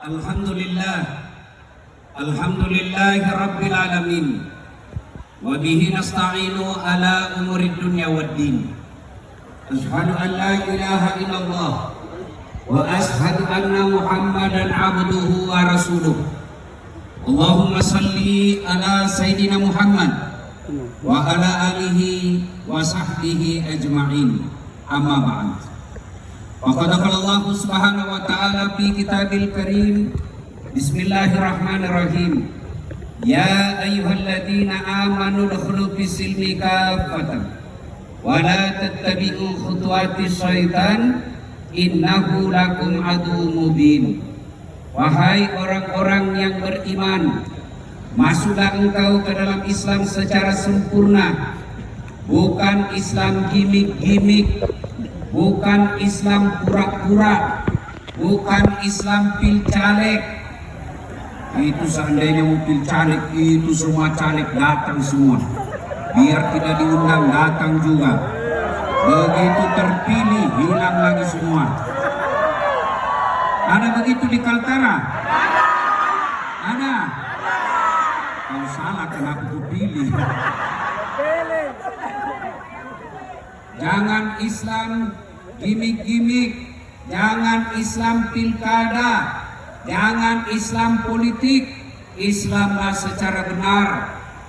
Alhamdulillahi Rabbil Alamin. Wa bihi nasta'inu ala umurid dunya waddin. Ashhadu an la ilaha illallah wa ashhadu anna Muhammadan abduhu wa rasuluh. Allahumma salli ala Sayyidina Muhammad wa ala alihi wa sahbihi ajma'in. Amma ba'd. Faqad qala Allah subhanahu wa ta'ala fi kitabil karim. Bismillahirrahmanirrahim. Ya ayyuhalladzina amanu udkhulu fis-silmi kaffatan wa la tattabi'u khutuwatis syaitan innahu lakum aduwwun mubin. Wahai orang-orang yang beriman, masuklah engkau ke dalam Islam secara sempurna, bukan Islam gimik-gimik, bukan Islam pura-pura, bukan Islam pil caleg. Itu seandainya mau pil caleg, itu semua caleg datang semua. Biar tidak diundang, datang juga. Begitu terpilih, hilang lagi semua. Ada begitu di Kaltara? Ada? Kalau salah kenapa kupilih? Jangan Islam gimik-gimik, jangan Islam pilkada, jangan Islam politik. Islamlah secara benar,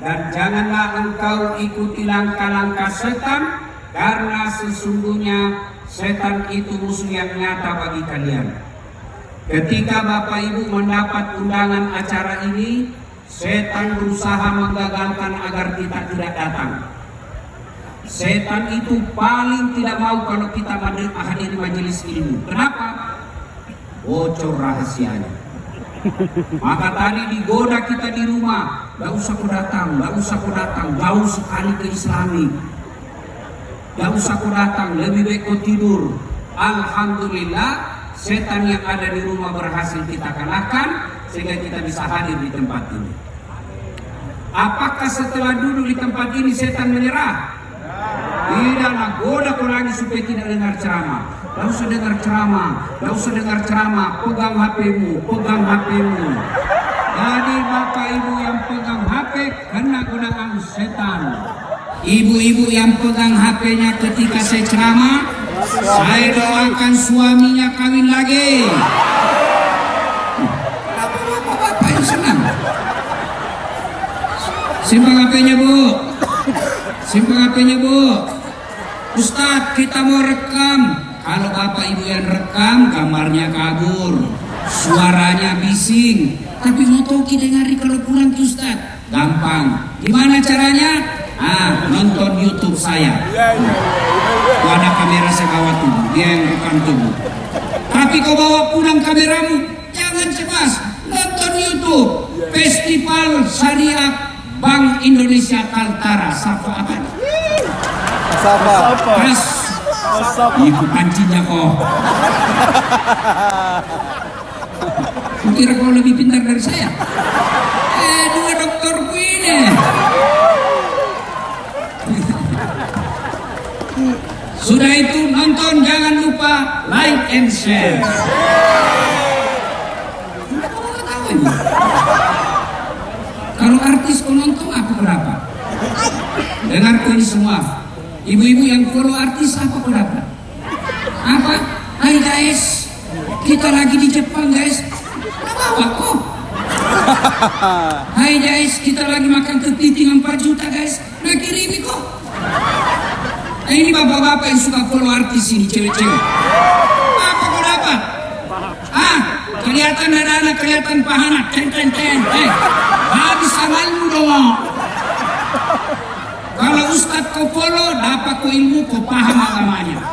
dan janganlah engkau ikuti langkah-langkah setan, karena sesungguhnya setan itu musuh yang nyata bagi kalian. Ketika Bapak Ibu mendapat undangan acara ini, setan berusaha menggagalkan agar kita tidak datang. Setan itu paling tidak mau kalau kita hadir majelis ilmu. Kenapa? Bocor rahasianya. Maka tadi digoda kita di rumah, gak usah kau datang, gak usah kau datang, jauh sekali ke Islami. Gak usah kau datang, lebih baik kau tidur. Alhamdulillah, setan yang ada di rumah berhasil kita kalahkan sehingga kita bisa hadir di tempat ini. Apakah setelah duduk di tempat ini setan menyerah? Tidaklah, goda kau lagi supaya tidak dengar ceramah. Gak usah dengar ceramah, gak usah dengar ceramah. Pegang HP-mu, pegang HP-mu. Jadi Bapak Ibu yang pegang HP kena godaan setan. Ibu-ibu yang pegang HP-nya ketika saya ceramah, saya doakan suaminya kawin lagi. Kenapa bapak yang senang? Simpan HP-nya Bu, simpan HP-nya Bu. Ustadz, kita mau rekam. Kalau Bapak Ibu yang rekam, gambarnya kabur, suaranya bising. Tapi mau tahu kita dengari kalau kurang tuh Ustadz? Gampang. Gimana caranya? Nonton YouTube saya. Ada kamera saya bawa tubuh, dia yang rekam tubuh. Tapi kau bawa pulang kameramu, jangan cemas. Nonton YouTube Festival Syariah Bank Indonesia Kaltara. Sapa apa? Sapa. Ibu pancinya kok. Kira kau lebih pintar dari saya? Dua dokterku ini. Sudah itu nonton, jangan lupa like and share. Kalau artis kau nonton apa berapa? Dengarku ini semua. Ibu-ibu yang follow artis apa berapa? Apa? Hai guys, kita lagi di Jepang guys. Apa kok? Hai guys, kita lagi makan kepiting 4 juta guys. Nah kirimi kok. Nah, ini bapak-bapak yang suka follow artis ini, cewek-cewek. Apa kau dapat? Kelihatan ada anak, kelihatan pahana. Ten. Habis amalmu dong. Kalau Ustadz kau follow, dapat kau ilmu, kau paham agamanya.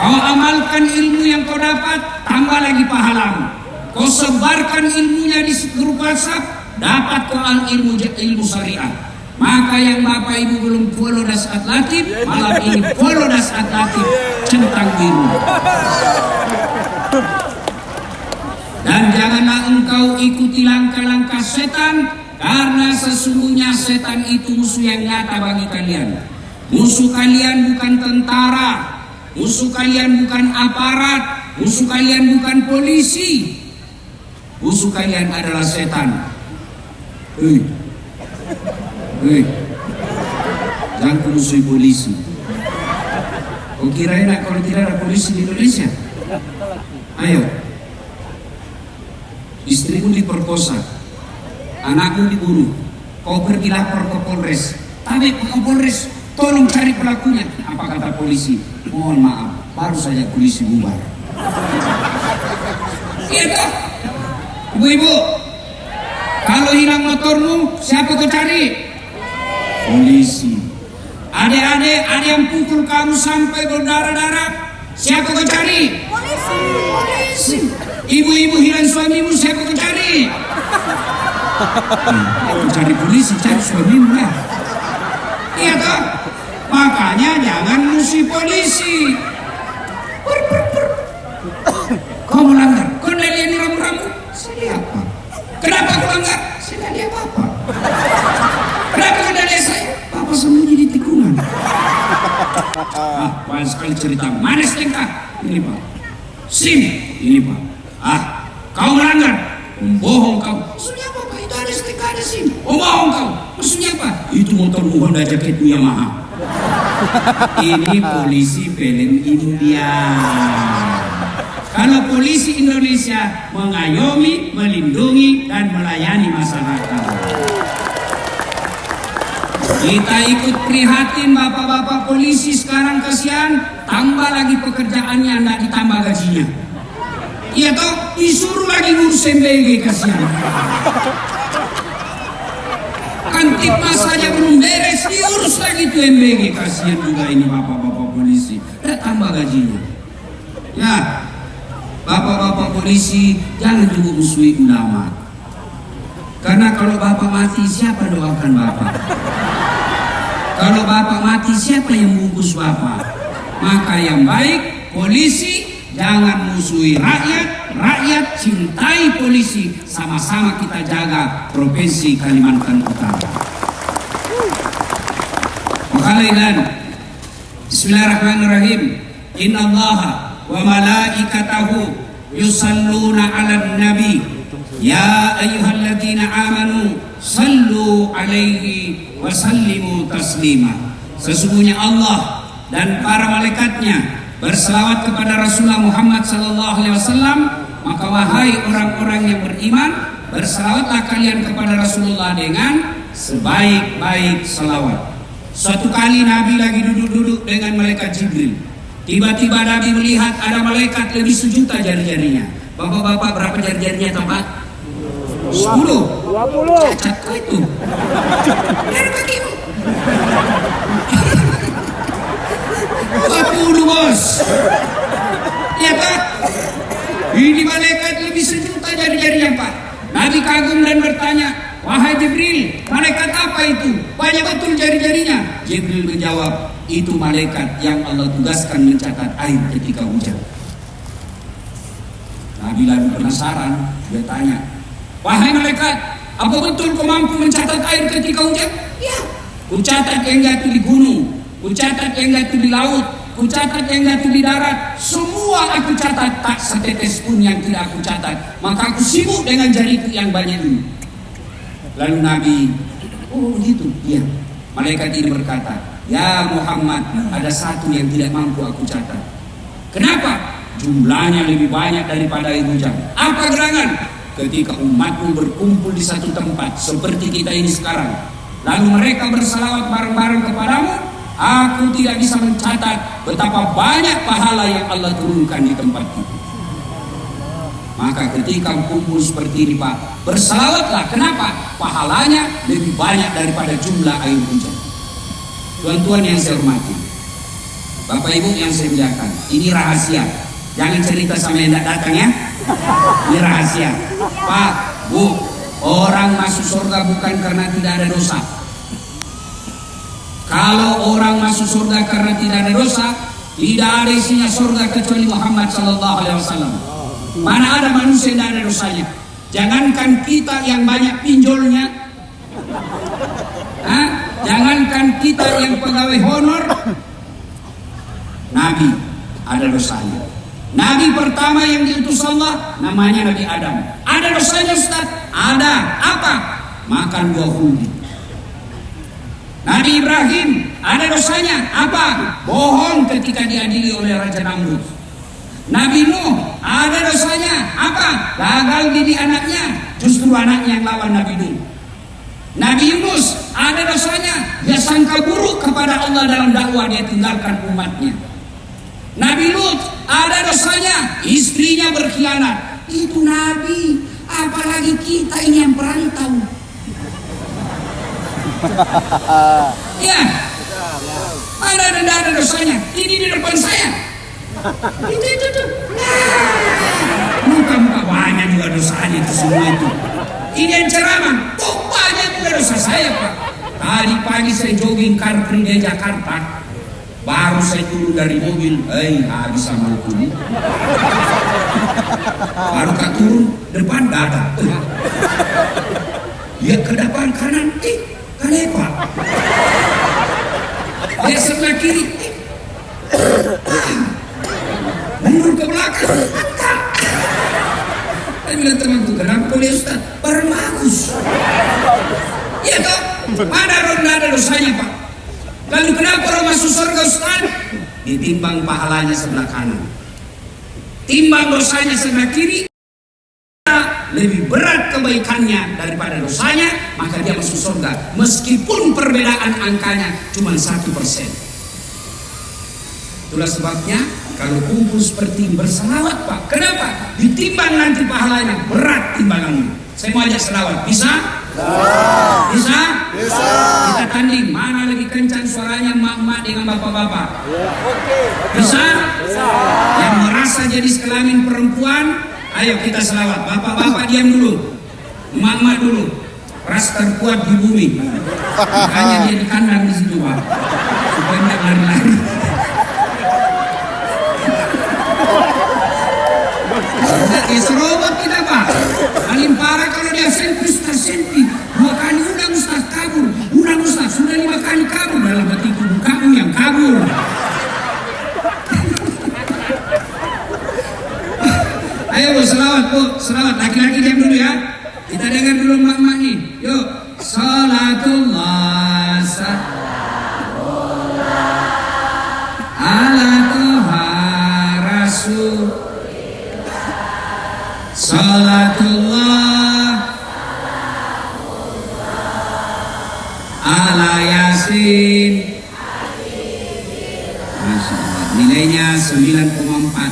Kau amalkan ilmu yang kau dapat, tambah lagi pahalamu. Kau sebarkan ilmunya di grup WhatsApp, dapat kau ilmu syariah. Maka yang Bapak Ibu belum follow Nasihat Latif, malam ini follow Nasihat Latif centang biru. Dan janganlah engkau ikuti langkah-langkah setan, karena sesungguhnya setan itu musuh yang nyata bagi kalian. Musuh kalian bukan tentara, musuh kalian bukan aparat, musuh kalian bukan polisi, musuh kalian adalah setan. Hei, hei, jangan kau musuhi polisi. Kau kira enak kalau tidak ada polisi di Indonesia? Ayo, istrimu diperkosa, anakmu dibunuh, kau pergi lapor ke Polres. Tapi Polres, tolong cari pelakunya. Apa kata polisi? Mohon maaf, baru saja polisi bubar. Iya toh, ibu-ibu, kalau hilang motormu, siapa kau cari? Polisi. Adik-adik, ada yang pukul kamu sampai berdarah-darah, siapa kau cari? Polisi. Ibu-ibu hilang suamimu, siapa kau cari? Kau cari polisi, cari suamimu lah. Iya toh? Makanya jangan musuhi polisi. Kau melanggar, kau tidak lihat rambu-rambu? Saya apa? Kenapa kau langgar? Saya tidak lihat apa-apa. Kenapa kau tidak lihat saya? Papa sembunyi di tikungan. Banyak sekali cerita. Mana STNK? Ini Pak. SIM? Ini Pak. Kau melanggar. Bohong kau. Maksudnya apa Pak? Itu ada STNK, ada SIM. Bohong kau. Maksudnya apa? Itu motormu Honda jaketmu Yamaha. Ini polisi film India. Kalau polisi Indonesia mengayomi, melindungi, dan melayani masyarakat. Kita ikut prihatin bapak-bapak polisi sekarang, kasihan, tambah lagi pekerjaannya, tidak ditambah gajinya. Iya toh, disuruh lagi ngurus MBG, kasihan. Kantipmas saja belum beres, diurus lagi tuh MBG, kasihan juga ini bapak-bapak polisi. Dan tambah gajinya. Ya, bapak-bapak polisi jangan juga musuhi ulama. Karena kalau bapak mati, siapa doakan bapak? Kalau bapak mati, siapa yang bungkus bapak? Maka yang baik, polisi jangan musuhi rakyat, rakyat cintai polisi. Sama-sama kita jaga Provinsi Kalimantan Utara. Makalinan, Bismillahirrahmanirrahim. Innallaha wa malaikatahu yusalluna 'alan nabi. Ya ayyuhalladzina amanu sallu alaihi wa sallimu taslima. Sesungguhnya Allah dan para malaikatnya berselawat kepada Rasulullah Muhammad sallallahu alaihi wasallam. Maka wahai orang-orang yang beriman, berselawatlah kalian kepada Rasulullah dengan sebaik-baik selawat. Suatu kali Nabi lagi duduk-duduk dengan malaikat Jibril. Tiba-tiba Nabi melihat ada malaikat lebih sejuta jari-jarinya. Bapak-bapak, berapa jari-jarinya tempat? 10. 20. Cacat kau itu. Dari kakimu. 20 bos. Ya Pak. Ini malaikat lebih sejuta jari-jarinya Pak. Nabi kagum dan bertanya, wahai Jibril, malaikat apa itu? Banyak betul jari-jarinya. Jibril menjawab, itu malaikat yang Allah tugaskan mencatat air ketika hujan. Nabi lalu penasaran, dia tanya, wahai malaikat, apa betul kau mampu mencatat air ketika hujan? Ya. Kucatat yang jatuh di gunung, kucatat yang jatuh di laut, kucatat yang jatuh di darat. Semua aku catat, tak setetes pun yang tidak aku catat. Maka aku sibuk dengan jariku yang banyak ini. Lalu Nabi, oh begitu? Iya. Malaikat ini berkata, ya Muhammad, ada satu yang tidak mampu aku catat. Kenapa? Jumlahnya lebih banyak daripada air hujan. Apa gerangan? Ketika umatmu berkumpul di satu tempat seperti kita ini sekarang, lalu mereka bersalawat bareng-bareng kepadamu, aku tidak bisa mencatat betapa banyak pahala yang Allah turunkan di tempat itu. Maka ketika kumpul seperti ini Pak, bersalawatlah. Kenapa? Pahalanya lebih banyak daripada jumlah air hujan. Tuan-tuan yang saya hormati, Bapak Ibu yang saya muliakan, ini rahasia. Jangan cerita sama yang tidak datang ya. Ini rahasia. Pak, Bu, orang masuk surga bukan karena tidak ada dosa. Kalau orang masuk surga karena tidak ada dosa, tidak ada isinya surga kecuali Muhammad sallallahu alaihi wasallam. Mana ada manusia yang tidak ada dosanya? Jangankan kita yang banyak pinjolnya, jangankan kita yang pegawai honor, Nabi ada dosanya. Nabi pertama yang diutus Allah namanya Nabi Adam. Ada dosanya Ustaz? Ada. Apa? Makan buah huldi. Nabi Ibrahim ada dosanya. Apa? Bohong ketika diadili oleh Raja Namrud. Nabi Nuh ada dosanya. Apa? Gagal didik anaknya. Justru anaknya yang lawan Nabi Nuh. Nabi Yunus ada dosanya. Dia sangka buruk kepada Allah dalam dakwah, dia tinggalkan umatnya. Nabi Lut ada dosanya. Istrinya berkhianat. Itu Nabi. Apalagi kita ini yang perantau. Ya, ada dosanya. Ini di depan saya. Itu. Muka banyak juga dosanya itu semua itu. Ini yang ceramah. Banyak juga dosa saya Pak. Tadi pagi saya jogging Car Free Day Jakarta. Baru saya turun dari mobil. Habis sama hukum. Baru kak turun depan dada. Ya ke depan kanan. Kenapa? Dia sebelah kiri. Mundur ke belakang. Saya bilang teman tuh, kenapa kau lihat Ustaz? Barang bagus. Iya toh? Mana orang ada dosanya Pak? Lalu kenapa orang masuk surga Ustaz? Ditimbang pahalanya sebelah kanan. Timbang dosanya sebelah kiri. Lebih berat kebaikannya daripada dosanya, maka dia masuk surga meskipun perbedaan angkanya cuma 1%. Itulah sebabnya kalau kumpul seperti berselawat Pak. Kenapa? Ditimbang nanti pahalanya berat timbangannya. Saya mau ajak selawat. Bisa? Bisa? Bisa. Kita tanding mana lebih kencang suaranya mak-mak dengan bapak-bapak. Bisa? Bisa. Yang merasa jadi sekelamin perempuan, ayo kita selawat. Bapak-bapak diam dulu. Emak-emak dulu. Ras terkuat di bumi. Makanya dia di kandang di situ Pak. Supaya tidak lari-lari. Serobot kita Pak. Paling parah kalau dia selfie Ustaz selfie. 2 kali undang Ustaz kabur. Undang Ustaz sudah 5 kali kabur. Dalam hatiku kamu yang kabur. Ayo Bu, selawat Bu, selawat. Laki-laki diam dulu ya. Kita dengar dulu mak-mak nih. Yuk. Salatullah ala Tuha Rasul. Salatullah ala Yasin. Masya Allah. Nilainya 9,4.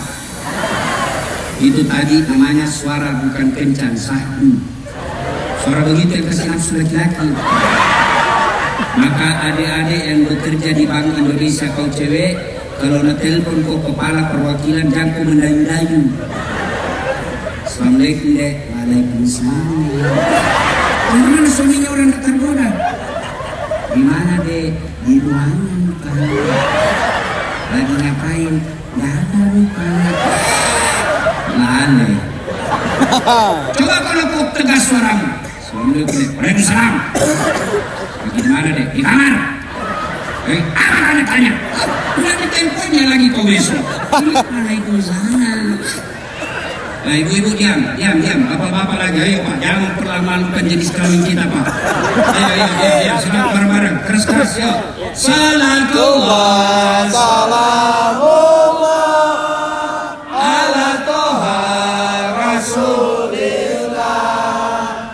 Itu tadi namanya suara bukan kencang, sahdu. Suara begitu yang kasih nafsu laki-laki. Maka adik-adik yang bekerja di Bank Indonesia kau cewek, kalau nak telepon kau kepala perwakilan jangan kau mendayu-dayu. Assalamualaikum dek. Waalaikumsalam. Mana suaminya orang tak tergoda? Gimana dek? Di ruangan Pak. Lagi ngapain? Gak ada lupa. Aneh. Coba kalau kau tegas suaramu. Assalamualaikum dek. Waalaikumsalam. Bagaimana dek? Di kamar. Apa kalian tanya? Udah di temponya lagi kau besok. Waalaikumsalam. Nah ibu-ibu diam. Bapak-bapak lagi, ayo Pak, jangan memperlamakan jadi sekalian kita Pak. Ayo, sedang bareng-bareng, keras-keras yuk. Salatullah, salamullah, ala Toha Rasulillah.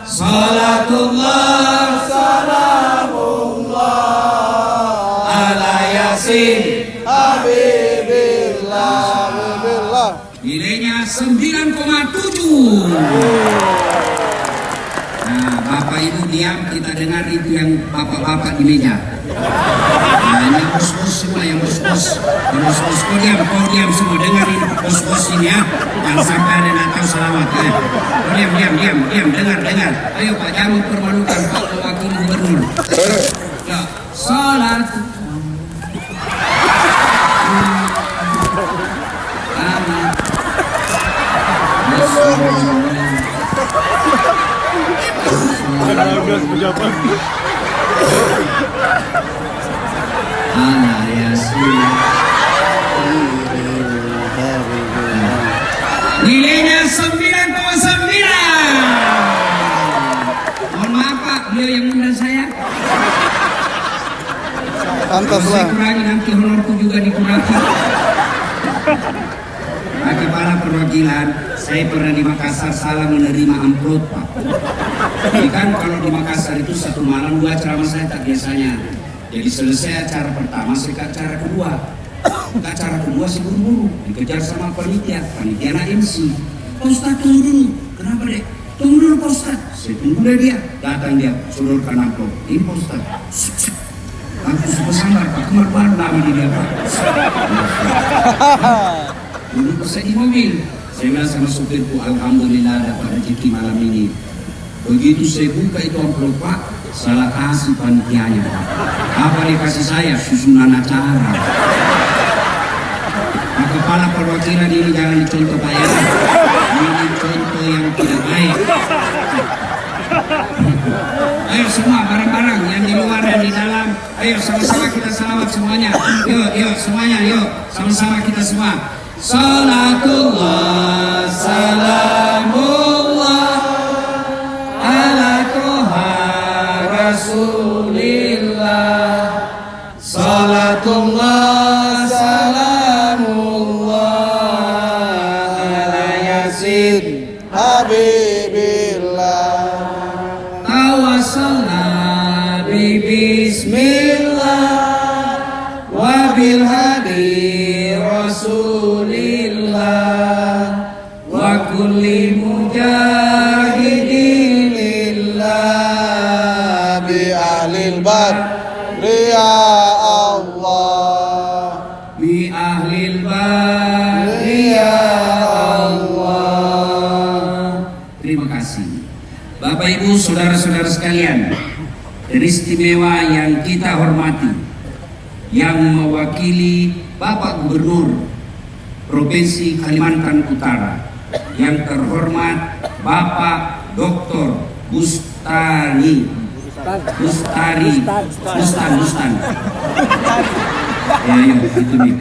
Salatullah, salamullah, ala Yasin. Nilainya 9,7. Nah, Bapak Ibu diam, kita dengar itu yang bapak-bapak di meja. Nah, ini bos-bos semua, yang bos-bos. Yang bos-bos, kau diam semua, dengarin bos-bos ini ya. Jangan sampai ada Natal selawat ya. Kau diam, dengar. Ayo Pak, jangan mempermalukan Pak Wakil Gubernur. Ya, salat. Ala Yasin. Pantas Kalau saya lah. kurangi nanti honorku juga dikurangi. Pak Kepala Perwakilan, saya pernah di Makassar salah menerima amplop, Pak. Jadi kan kalau di Makassar itu satu malam 2 ceramah saya tak biasanya. Jadi selesai acara pertama, saya ke acara kedua. Ke acara kedua saya buru-buru, dikejar sama panitia anak MC. Pak Ustadz tunggu dulu, kenapa dek? Tunggu dulu Pak Ustadz. Saya tunggu dia, datang dia, sodorkan amplop. Ini Pak Ustadz. Langsung super sambar Pak, kemar baru nama dia Pak. Dulu saya di mobil, saya bilang sama supirku, alhamdulillah dapat rezeki malam ini. Begitu saya buka itu amplop Pak, salah kasih panitianya Pak. Apa dia kasih saya? Susunan acara. Pak Kepala Perwakilan ini jangan dicontoh Pak ya. Ini contoh yang tidak baik. Ayo semua bareng-bareng yang di luar dan di dalam. Ayo sama-sama kita salawat semuanya. Yuk semuanya yuk. Sama-sama kita semua. Salatullah salamullah ala toha rasulillah. Salatullah salamullah ala yasin Habibillah. tawassalna bi bismillah wa bil hadi rasulillah wa kulli mujahidin lillah Bi ahlil badri ya Allah. bi ahlil bari ya Allah. Terima kasih Bapak Ibu saudara-saudara sekalian, teristimewa yang kita hormati, yang mewakili Bapak Gubernur Provinsi Kalimantan Utara, yang terhormat Bapak Dr. Bustan. Ya, itu nih.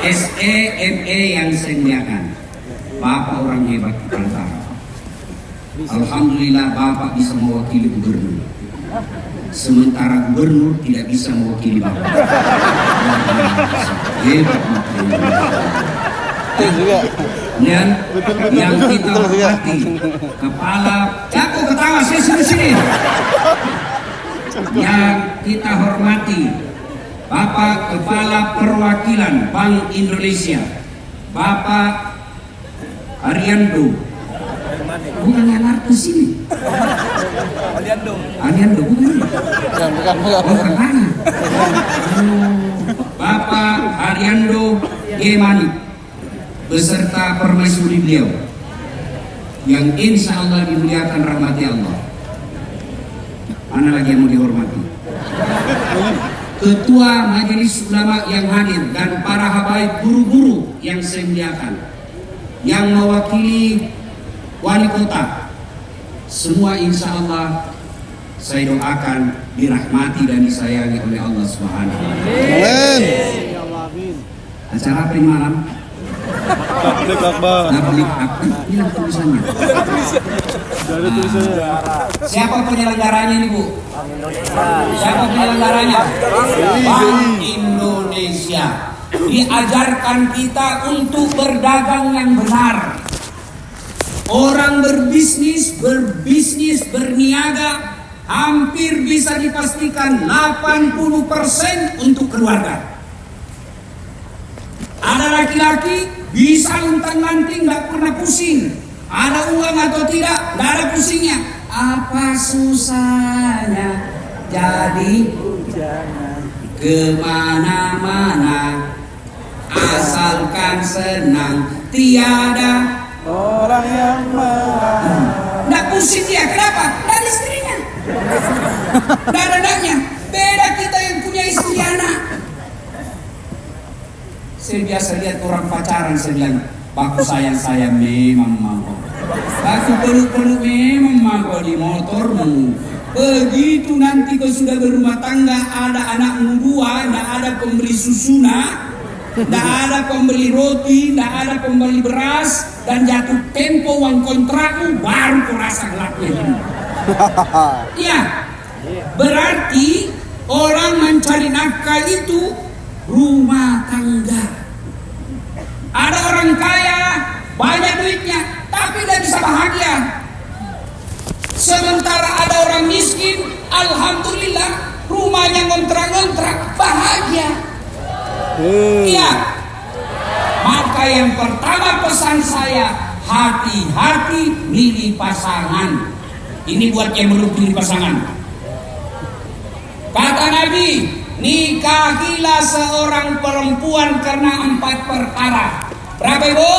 SEME yang saya muliakan, Bapak orang hebat di Kaltara. Alhamdulillah Bapak bisa mewakili gubernur, sementara gubernur tidak bisa mewakili Bapak. Hebat. Betul juga. Dan yang kita hormati Kepala, aku ketawa saya sini. Yang kita hormati Bapak Kepala Perwakilan Bank Indonesia, Bapak Ariando. Bukan yang artis ini. Ariando bukan. Bukan. Bukan mana? Bapak Ariando Gemani beserta permaisuri beliau yang insya Allah dimuliakan rahmati Allah. Mana lagi yang mau dihormati? Ketua Majelis Ulama yang hadir dan para habaib guru-guru yang saya muliakan, yang mewakili wali kota, semua insya Allah saya doakan dirahmati dan disayangi oleh Allah Subhanahu wa Ta'ala. Amin. Acara apa ini malam? Tablik akbar. Tablik akbar. Hilang tulisannya. Dari tulisannya. Siapa penyelenggaranya ini Bu? Siapa penyelenggaranya? Bank Indonesia. Diajarkan kita untuk berdagang yang benar. Orang berbisnis, berniaga hampir bisa dipastikan 80% untuk keluarga. Ada laki-laki bisa untang-lanting, tidak pernah pusing. Ada uang atau tidak, tidak ada pusingnya. Apa susahnya jadi kemana-mana, asalkan senang, tiada Orang yang marah. nggak pusing dia. Kenapa? Dari istrinya. Nggak ada anaknya. Beda kita yang punya istri anak. Saya biasa lihat orang pacaran, saya bilang, baku sayang saya memang mau. Baku peluk-peluk memang mau di motormu. Begitu nanti kau sudah berumah tangga, ada anakmu 2, tidak ada pembeli susuna, tidak ada pembeli roti, tidak ada pembeli beras, dan jatuh tempo uang kontrakmu, baru kau rasa gelapnya ini. Ya, berarti Orang mencari nafkah itu rumah tangga. Ada orang kaya, banyak duitnya, tapi tidak bisa bahagia. Sementara ada orang miskin, alhamdulillah, rumahnya ngontrak-ngontrak, bahagia. Iya. Maka yang pertama pesan saya, hati-hati milih pasangan. Ini buat yang belum pilih pasangan. Kata Nabi, nikahilah seorang perempuan karena 4 perkara. Berapa ibu?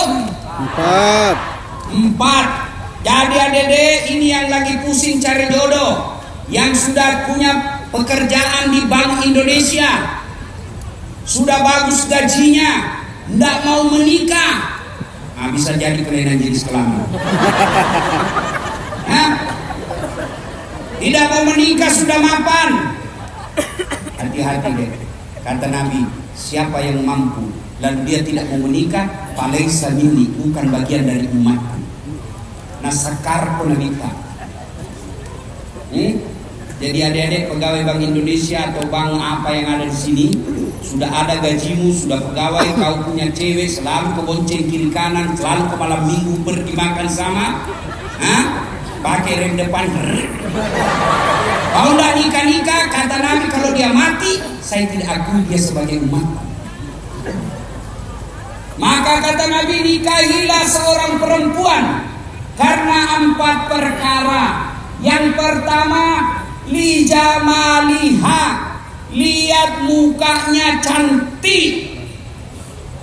4. Jadi adik-adik ini yang lagi pusing cari jodoh, yang sudah punya pekerjaan di Bank Indonesia, sudah bagus gajinya, tidak mau menikah, bisa jadi kelainan jenis kelamin. Tidak mau menikah, sudah mapan. Hati-hati deh, kata Nabi, siapa yang mampu lalu dia tidak mau menikah, falaisa minni, bukan bagian dari umatku. Nasakar ponabita. Jadi adik-adik pegawai Bank Indonesia atau bank apa yang ada di sini, sudah ada gajimu, sudah pegawai, kau punya cewek, selalu ke bonceng kiri kanan, selalu ke malam minggu pergi makan sama, pakai rem depan. Kau tidak nikah-nikah, kata Nabi, kalau dia mati, saya tidak akui dia sebagai umat. Maka kata Nabi, nikahilah seorang perempuan karena 4 perkara. Yang pertama, li jamaliha, lihat mukanya cantik.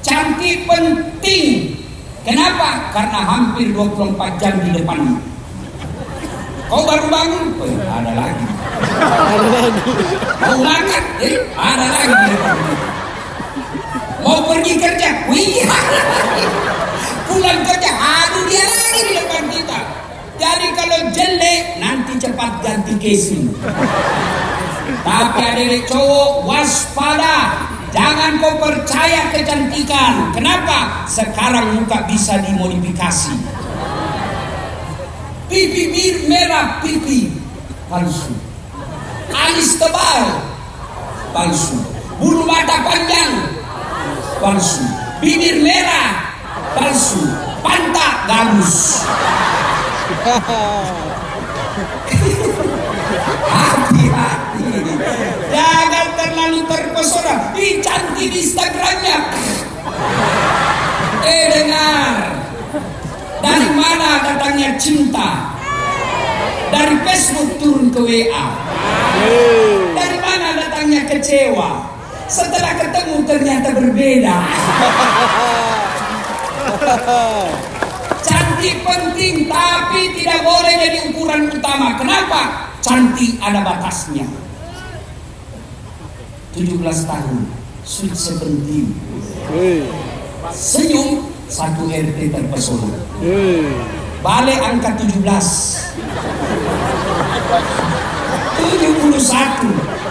Cantik penting. Kenapa? Karena hampir 24 jam di depanmu. Kau baru bangun, ada lagi. Mau makan, ada lagi di depanmu. Mau pergi kerja, pulang kerja, dia lagi di depan kita. Jadi kalau jelek, nanti cepat ganti casing. Tapi adik cowok, waspada. Jangan kau percaya kecantikan. Kenapa? Sekarang muka bisa dimodifikasi. Pipi merah, pipi palsu. Alis tebal, palsu. Bulu mata panjang, palsu. Bibir merah, palsu. Pantat galus. Hati-hati, jangan terlalu terpesona. Cantik di Instagramnya. Dengar, dari mana datangnya cinta? Dari Facebook turun ke WA. Dari mana datangnya kecewa? Setelah ketemu ternyata berbeda. Cantik penting, tapi tidak boleh jadi ukuran utama. Kenapa? Cantik ada batasnya. 17 tahun, sweet 17. Senyum, 1 RT terpesona. Balik angka 17. 71.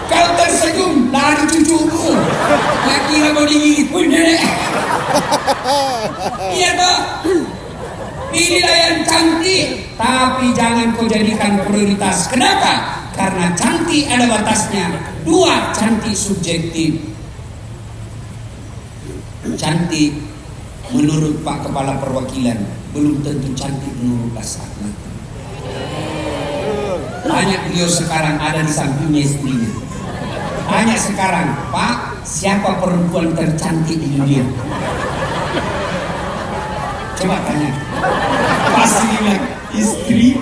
Kau tersenyum dari cucumu. Nggak kira mau digigit pun nenek. Iya toh. Pilihlah yang cantik, tapi jangan kau jadikan prioritas. Kenapa? Karena cantik ada batasnya. 2, cantik subjektif. Cantik menurut Pak Kepala Perwakilan belum tentu cantik menurut Kasatgas. Banyak beliau sekarang ada di sampingnya istrinya. Tanya sekarang, Pak, siapa perempuan tercantik di dunia? Coba tanya. Pasti bilang istri.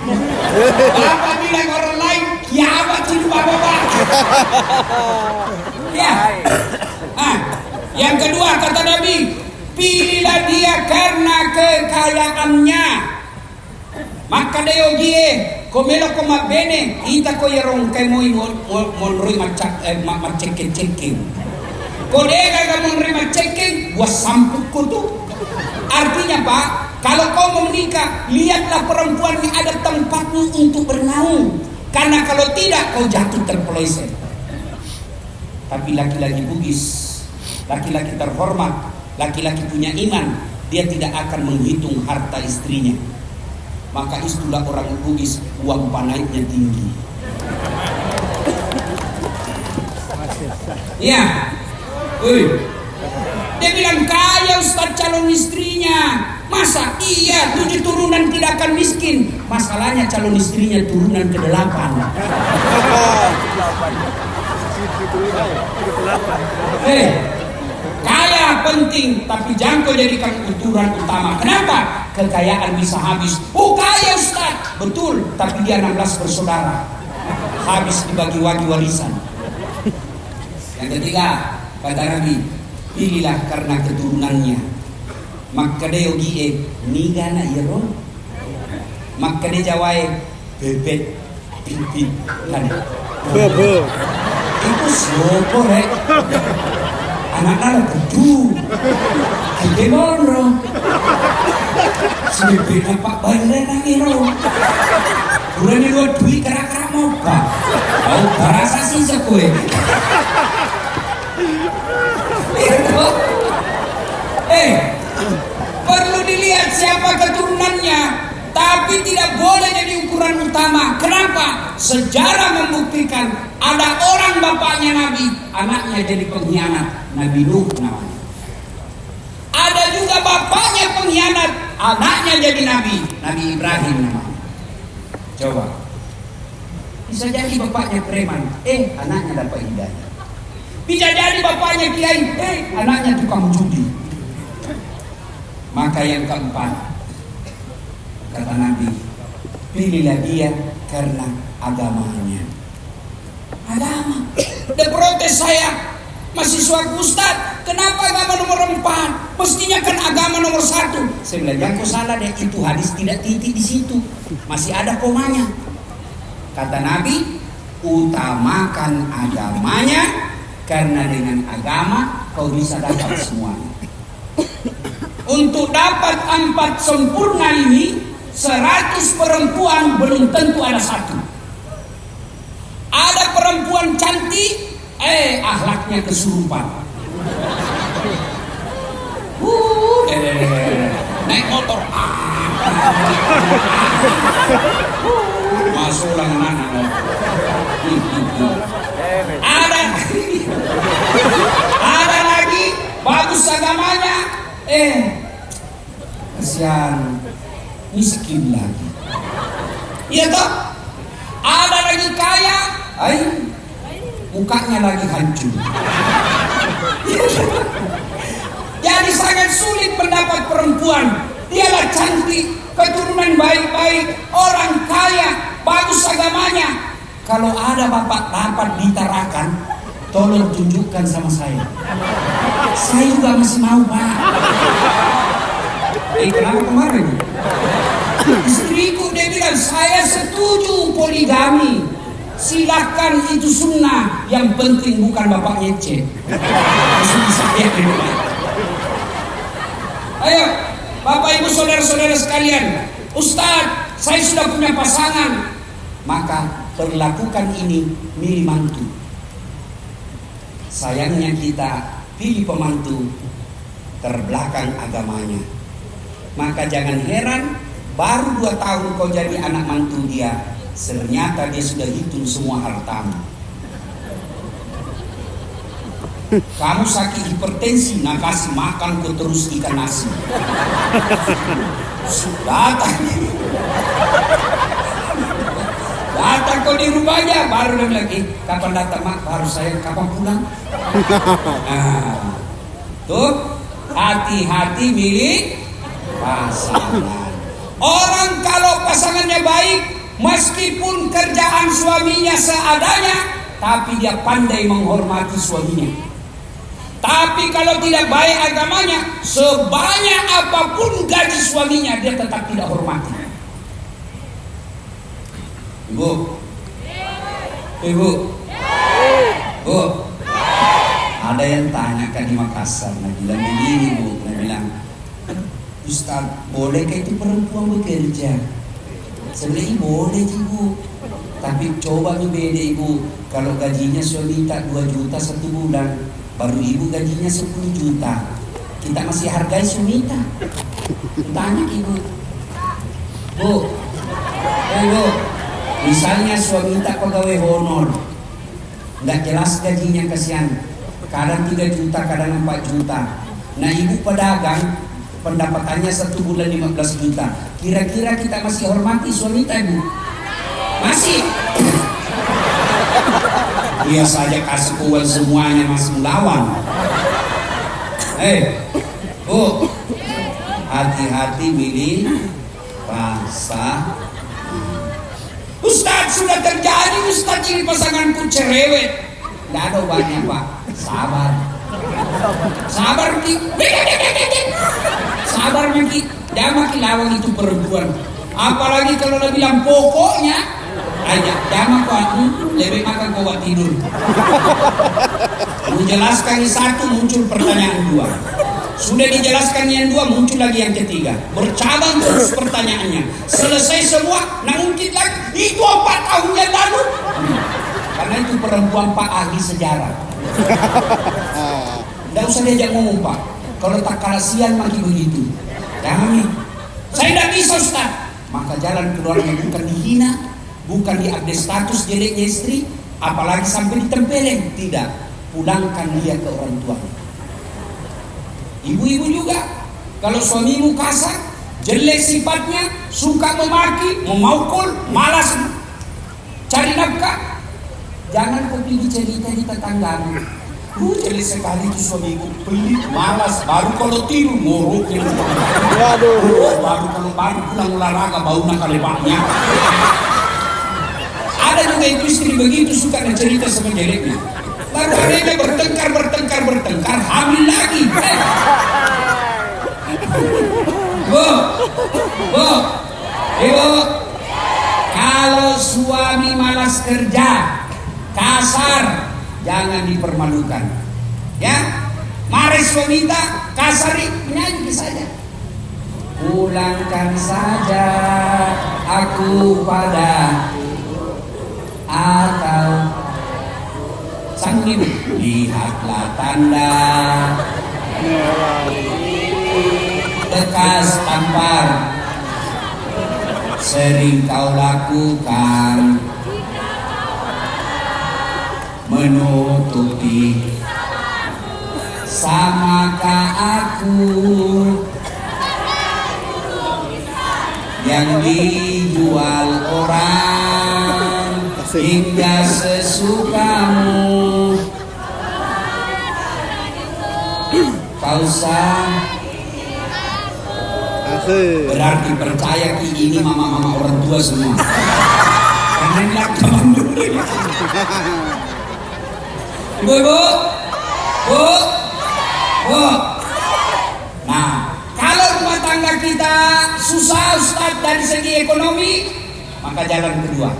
Bapak bilang orang lain, kiamat hidup bapak. Ya. Yang kedua kata Nabi, pilihlah dia karena kekayaannya. Maka deo gie, komelo koma bene, ita ko yerong kay mo monroy macek-ceking. Kodega ka monroy macek, gua sampuk ko tuh. Artinya Pak, kalau kau mau menikah, lihatlah perempuan yang ada tempatmu untuk bernaung. Karena kalau tidak, kau jatuh terpeleset. Tapi laki-laki Bugis, laki-laki terhormat, laki-laki punya iman, dia tidak akan menghitung harta istrinya. Maka istilah orang Bugis, uang panaiknya tinggi. Ya, dia bilang kaya Ustaz calon istrinya. Masa iya 7 turunan tidak akan miskin. Masalahnya calon istrinya turunan ke-8. Kaya penting, tapi jangan kau jadikan ukuran utama. Kenapa? Kekayaan bisa habis. Oh kaya Ustaz, betul, tapi dia 16 bersaudara. Habis dibagi-bagi warisan. Yang ketiga, kata Nabi, pilihlah karena keturunannya. Maka dia yogi niga na iro. Maka dia jawai bebet pipit kan. Bebe. Itu slopo rek. Anak-anak bedu. Kaya mono. Sebebet Pak Bayre nang iro. Kurangnya dua duit kera-kera mau pak. Kau berasa sisa kue. Perlu dilihat siapa keturunannya, tapi tidak boleh jadi ukuran utama. Kenapa? Sejarah membuktikan ada orang bapaknya Nabi, anaknya jadi pengkhianat, Nabi Nuh namanya. Ada juga bapaknya pengkhianat, anaknya jadi Nabi, Nabi Ibrahim namanya. Coba, bisa jadi bapaknya preman, anaknya dapat hidayah. Bisa jadi bapaknya kiai, anaknya tukang judi. Maka yang keempat, kata Nabi, pilihlah dia karena agamanya. Agama. Dia protes saya, mahasiswa Ustaz, kenapa agama nomor 4? Mestinya kan agama nomor 1. Saya bilang, jangan kau salah deh, itu hadis tidak titik di situ, masih ada komanya. Kata Nabi, utamakan agamanya, karena dengan agama kau bisa dapat semuanya. Untuk dapat 4 sempurna ini, 100 perempuan belum tentu ada 1. Ada perempuan cantik, akhlaknya kesurupan. Naik motor, masuk lang anak. Ada lagi bagus agamanya, kasihan miskin lagi. Iya toh? Ada lagi kaya, mukanya lagi hancur. Jadi sangat sulit mendapat perempuan. Dialah cantik, keturunan baik-baik, orang kaya, bagus agamanya. Kalau ada bapak dapat ditarakan, tolong tunjukkan sama saya. Saya juga masih mau pak. Kenapa kemarin? Istriku dia bilang saya setuju poligami. Silakan itu sunnah. Yang penting bukan bapak ngecek. Ayo, bapak ibu saudara-saudara sekalian, Ustaz, saya sudah punya pasangan. Maka perlakukan ini milih mantu. Sayangnya kita pilih pemantu terbelakang agamanya. Maka jangan heran baru 2 tahun kau jadi anak mantu dia, ternyata dia sudah hitung semua hartamu. Kamu sakit hipertensi, nak kasih makan kau terus ikan nasi. Datang kau di rumahnya, baru dia bilang, kapan datang mak? Baru saya, kapan pulang? Tuh, hati-hati milik pasangan. Orang kalau pasangannya baik, meskipun kerjaan suaminya seadanya, tapi dia pandai menghormati suaminya. Tapi kalau tidak baik agamanya, sebanyak apapun gaji suaminya, dia tetap tidak hormati. Ibu, Bu, ada yang tanyakan di Makassar, nah bilang begini Bu, nah bilang, Ustaz, bolehkah itu perempuan bekerja? Sebenarnya boleh Ibu, tapi coba nih beda Ibu, kalau gajinya suami minta 2 juta 1 bulan, baru Ibu gajinya 10 juta, kita masih hargai suami kita. Tanya Ibu, Bu, misalnya suami tak pegawai honor, Nggak jelas gajinya, kasihan. Kadang 3 juta, kadang 4 juta. Nah ibu pedagang pendapatannya 1 bulan 15 juta. Kira-kira kita masih hormati suami kita, ibu? Masih? Dia saja kasih uang semuanya masih melawan. Bu, hati-hati milih pasangan. Ustadz, sudah terjadi Ustadz, ini pasanganku cerewet. Nggak ada obatnya Pak, sabar. Sabar Ki. Sabar Ki. Jangan makin lawan itu perempuan. Apalagi kalau udah bilang pokoknya aja, jangan Pak, lebih makan kau tidur. Menjelaskan yang satu, muncul pertanyaan 2. Sudah dijelaskan yang 2, muncul lagi yang ketiga. Bercabang terus pertanyaannya. Selesai semua, ngungkit lagi. Itu 4 tahun yang lalu. Karena itu perempuan Pak ahli sejarah. Tidak usah diajak ngomong Pak. Kalau tak kalah siang makin begitu. Jangan nih. Saya tidak bisa Ustaz. Maka jalan keluarnya bukan dihina, bukan diupdate status jeleknya istri, apalagi sampai ditempeleng. Tidak. Pulangkan dia ke orang tuanya. Ibu-ibu juga, kalau suamimu kasar, jelek sifatnya, suka memaki, memukul, malas cari nafkah, jangan kau pergi cerita di tetanggamu. Jelek sekali itu suamiku, pelit, malas, baru kalau tidur ngorok. Baru pulang olahraga bau nakalebaknya. Ada juga itu istri begitu, suka cerita sama jeleknya. Baru mereka bertengkar, hamil lagi. Bu, ibu, kalau suami malas kerja, kasar, jangan dipermalukan. Ya, mari suami kita kasar, menyanyi saja. Pulangkan saja aku pada atau sang ibu, lihatlah tanda bekas tampar sering kau lakukan, menutupi samakah aku yang dijual orang hingga sesukamu. Kau sah. Berarti percaya Ki, ini mama-mama orang tua semua. Karena ini zaman dulu. Bu. Nah, kalau rumah tangga kita susah Ustaz dari segi ekonomi, maka jalan kedua,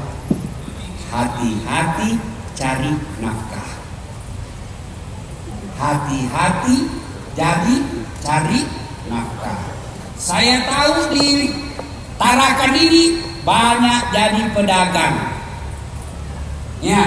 hati-hati cari nafkah. Hati-hati jadi cari nafkah. Saya tahu di Tarakan ini banyak jadi pedagang. Ya,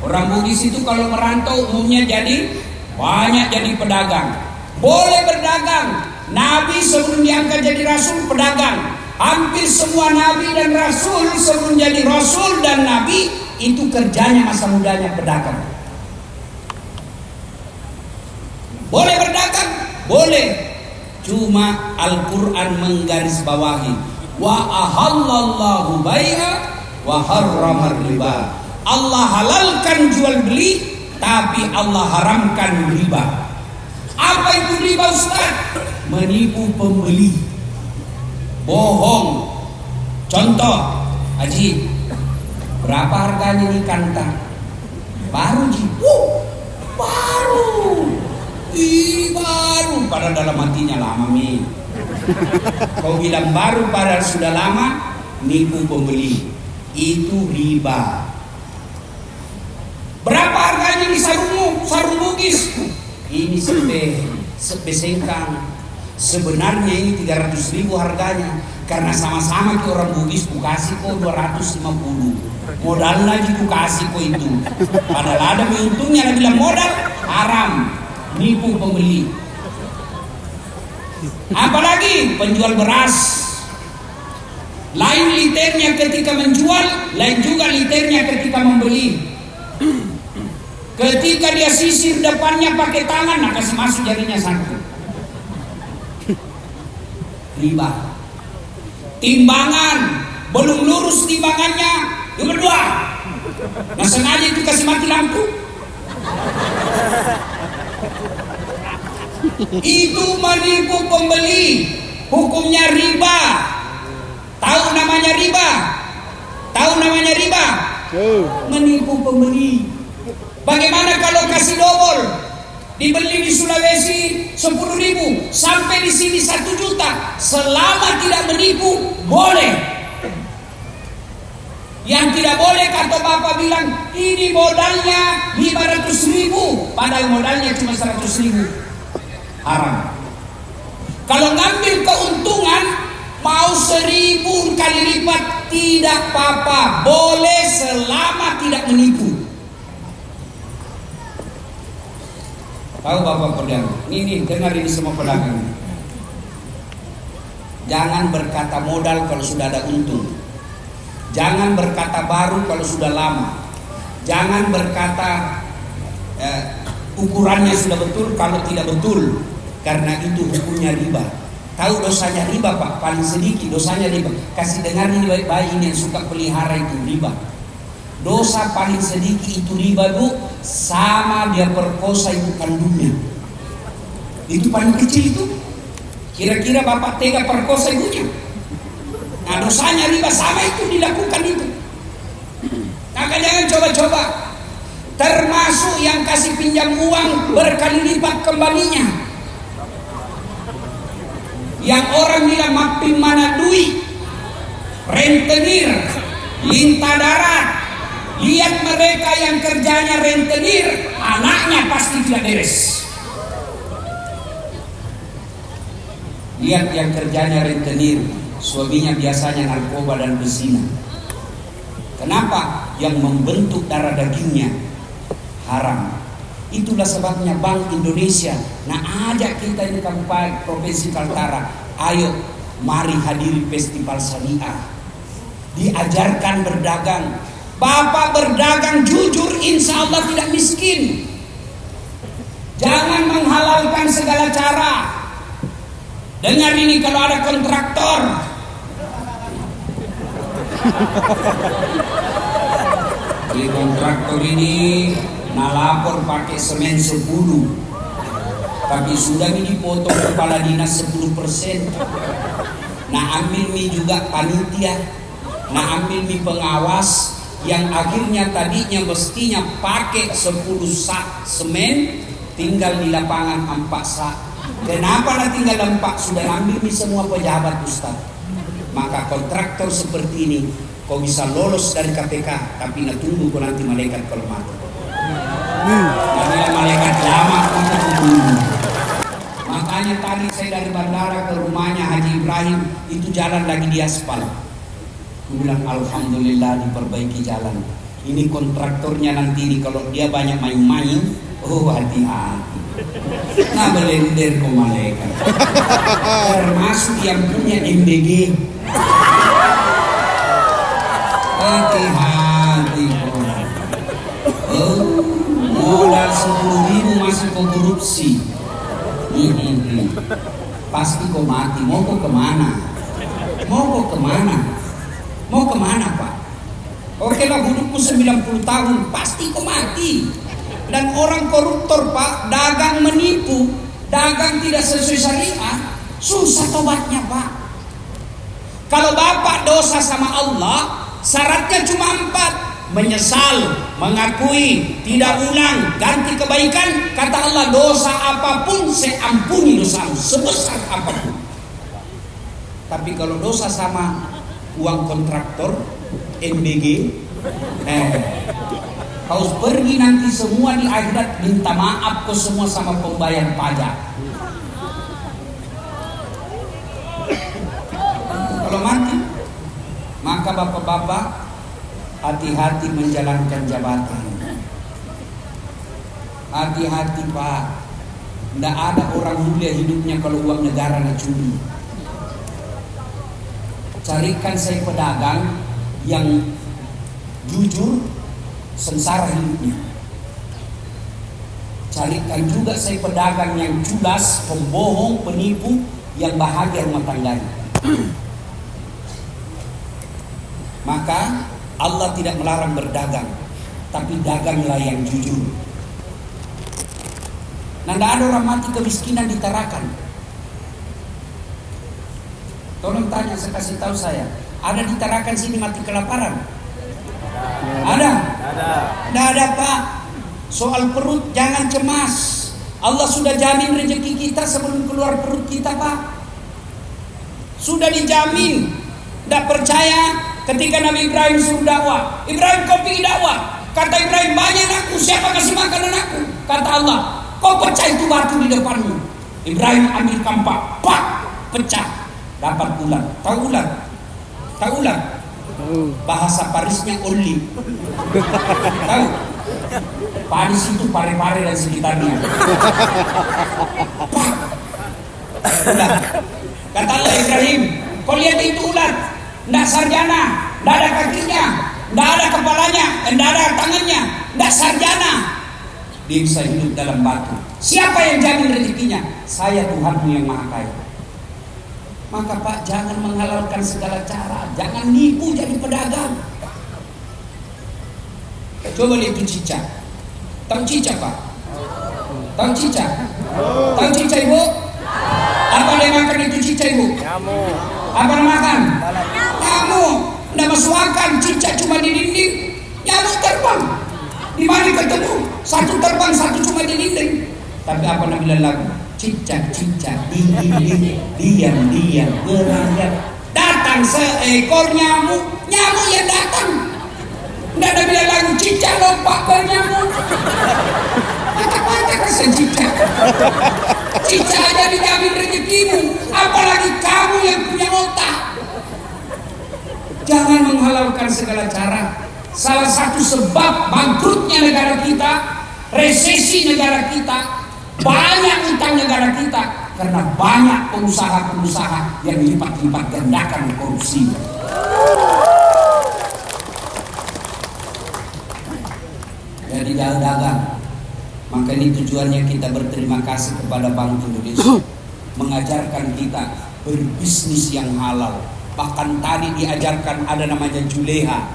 orang Bugis itu kalau merantau umumnya jadi banyak jadi pedagang. Boleh berdagang. Nabi sebelum diangkat jadi rasul pedagang. Hampir semua nabi dan rasul sebelum jadi rasul dan nabi itu kerjanya masa mudanya pedagang. Boleh berdagang? Boleh. Cuma Al-Quran menggarisbawahi wa ahallallahu bai'a wa harramar riba. Allah halalkan jual beli, tapi Allah haramkan riba. Apa itu riba Ustaz? Menipu pembeli, bohong. Contoh, Haji, berapa harganya ini kantang? Baru Ji, baru. Baru, padahal dalam hatinya lama Mi. Kau bilang baru padahal sudah lama, nipu pembeli. Itu riba. Berapa harganya di sarungmu, sarung Bugis? Ini sebesengkang. Sebenarnya ini 300.000 harganya. Karena sama-sama ke orang Bugis ku kasih kok 250. Modal lagi ku kasih kok itu. Padahal ada untungnya, dia bilang modal haram. Nipu pembeli. Apalagi penjual beras, lain liternya ketika menjual, lain juga liternya ketika membeli. Ketika dia sisir depannya pakai tangan, nah kasih masuk jarinya satu. Riba. Timbangan, belum lurus timbangannya, nomor 2. Nah sengaja itu kasih mati lampu. Itu menipu pembeli. Hukumnya riba. Tahu namanya riba? Tahu namanya riba? Menipu pembeli. Bagaimana kalau kasih double? Dibeli di Sulawesi 10.000, sampai di sini 1 juta. Selama tidak menipu, boleh. Yang tidak boleh kata bapak bilang, ini modalnya 500.000, padahal modalnya cuma 100.000. Haram. Kalau ngambil keuntungan, mau 1.000 kali lipat, tidak apa-apa. Boleh selama tidak menipu. Tahu bapak pedagang? Ini dengar ini semua pedagang. Jangan berkata modal kalau sudah ada untung. Jangan berkata baru kalau sudah lama. Jangan berkata ukurannya sudah betul kalau tidak betul. Karena itu hukumnya riba. Tahu dosanya riba pak? Paling sedikit dosanya riba. Kasih dengar ini baik-baik, ini yang suka pelihara itu riba. Dosa paling sedikit itu riba bu, sama dia perkosa ibu kandungnya. Itu paling kecil itu. Kira-kira bapak tega perkosa ibunya? Nah dosanya riba sama itu dilakukan itu. Maka jangan coba-coba. Termasuk yang kasih pinjam uang berkali lipat kembalinya. Yang orang bilang makin mana duit, rentenir, lintah darat. Lihat mereka yang kerjanya rentenir, anaknya pasti tidak beres. Lihat yang kerjanya rentenir, suaminya biasanya narkoba dan berzina. Kenapa? Yang membentuk darah dagingnya haram. Itulah sebabnya Bank Indonesia ajak kita di Kabupaten Provinsi Kaltara, ayo mari hadiri festival syariah. Diajarkan berdagang. Bapak berdagang jujur, insya Allah tidak miskin. Jangan menghalalkan segala cara. Dengar ini, kalau ada kontraktor di kontraktor ini lapor pakai semen 10, tapi sudah ini dipotong kepala dinas 10%. Ambil mie juga panitia, ambil mie pengawas, yang akhirnya tadinya mestinya pakai 10 sak semen, tinggal di lapangan 4 sak. Kenapa tinggal 4? Sudah ambil mie semua pejabat Ustaz. Maka kontraktor seperti ini kau bisa lolos dari KPK, tapi tunggu kau nanti malaikat kalau mati. Bila malaikat lama untuk tunggu. Makanya tadi saya dari bandara ke rumahnya Haji Ibrahim, itu jalan lagi di aspal. Aku bilang alhamdulillah diperbaiki jalan. Ini kontraktornya nanti ini kalau dia banyak main-main, hati-hati. Belender kau malaikat. Termasuk yang punya MBG. Hati-hati kau. Modal 10.000 masih kau korupsi. Pasti kau mati. Mau kau kemana? Mau kemana pak? Oke lah, hidupmu 90 tahun, pasti kau mati. Dan orang koruptor pak, dagang menipu, dagang tidak sesuai syariah, susah tobatnya pak. Kalau bapak dosa sama Allah, syaratnya cuma 4: menyesal, mengakui, tidak ulang, ganti kebaikan. Kata Allah, dosa apapun saya ampuni dosamu, sebesar apapun. Tapi kalau dosa sama uang kontraktor, MBG, kau pergi nanti semua di akhirat minta maaf kau semua sama pembayar pajak. Kalau mati, maka bapak-bapak hati-hati menjalankan jabatan. Hati-hati pak. Tidak ada orang mulia hidupnya kalau uang negara nak curi. Carikan saya pedagang yang jujur, sengsara hidupnya. carikan juga saya pedagang yang culas, pembohong, penipu, yang bahagia rumah tangganya. Maka Allah tidak melarang berdagang, tapi daganglah yang jujur. Nah, tidak ada orang mati kemiskinan di Tarakan. Tolong tanya, saya kasih tahu saya, ada di Tarakan sini mati kelaparan? Ada? Tidak ada, Pak. Soal perut jangan cemas. Allah sudah jamin rezeki kita sebelum keluar perut kita, Pak. Sudah dijamin. Tidak percaya ketika Nabi Ibrahim suruh dakwah. Ibrahim, kau pergi dakwah. Kata Ibrahim, banyak anakku, siapa kasih makan anakku? Kata Allah, kau pecah itu batu di depanmu. Ibrahim ambil kampak, pak, pecah. Dapat ular. Tahu ular? Tahu ular? Bahasa Parisnya oli. Tahu? Paris itu pare-pare dan sekitarnya. Ular. Kata Allah, Ibrahim, kau lihat itu ular? Tidak sarjana, tidak ada kakinya, tidak ada kepalanya, tidak ada tangannya, tidak sarjana. Dia bisa hidup dalam batu. Siapa yang jamin rezekinya? Saya, Tuhanmu yang Maha Kaya. Maka Pak, jangan menghalalkan segala cara, jangan nipu jadi pedagang. Coba lihat itu cicak. Tahu cicak, Pak? Tahu cicak? Tahu cicak, Ibu? Apa dia makan itu cicak, Ibu? Nyamuk. Apa dia makan? Nyamuk. Nggak masuk makan, cicak cuma di dinding, nyamuk terbang. Di mana ketemu? Satu terbang, satu cuma di dinding. Tapi apa nak bilang lagu? Cicak-cicak di dinding, diam-diam berayap. Datang seekor nyamuk, nyamuk yang datang. Nggak ada bilang lagu cicak lompat ke nyamuk. Kata-kata rasa cicak. Cicak aja dijamin rezekimu, apalagi kamu yang punya otak. Jangan menghalalkan segala cara. Salah satu sebab bangkrutnya negara kita, resesi negara kita, banyak utang negara kita, karena banyak pengusaha-pengusaha yang lipat-lipat gandakan korupsi. Jadi dagang. Maka ini tujuannya kita berterima kasih kepada Bank Indonesia, mengajarkan kita berbisnis yang halal. Bahkan tadi diajarkan ada namanya juleha.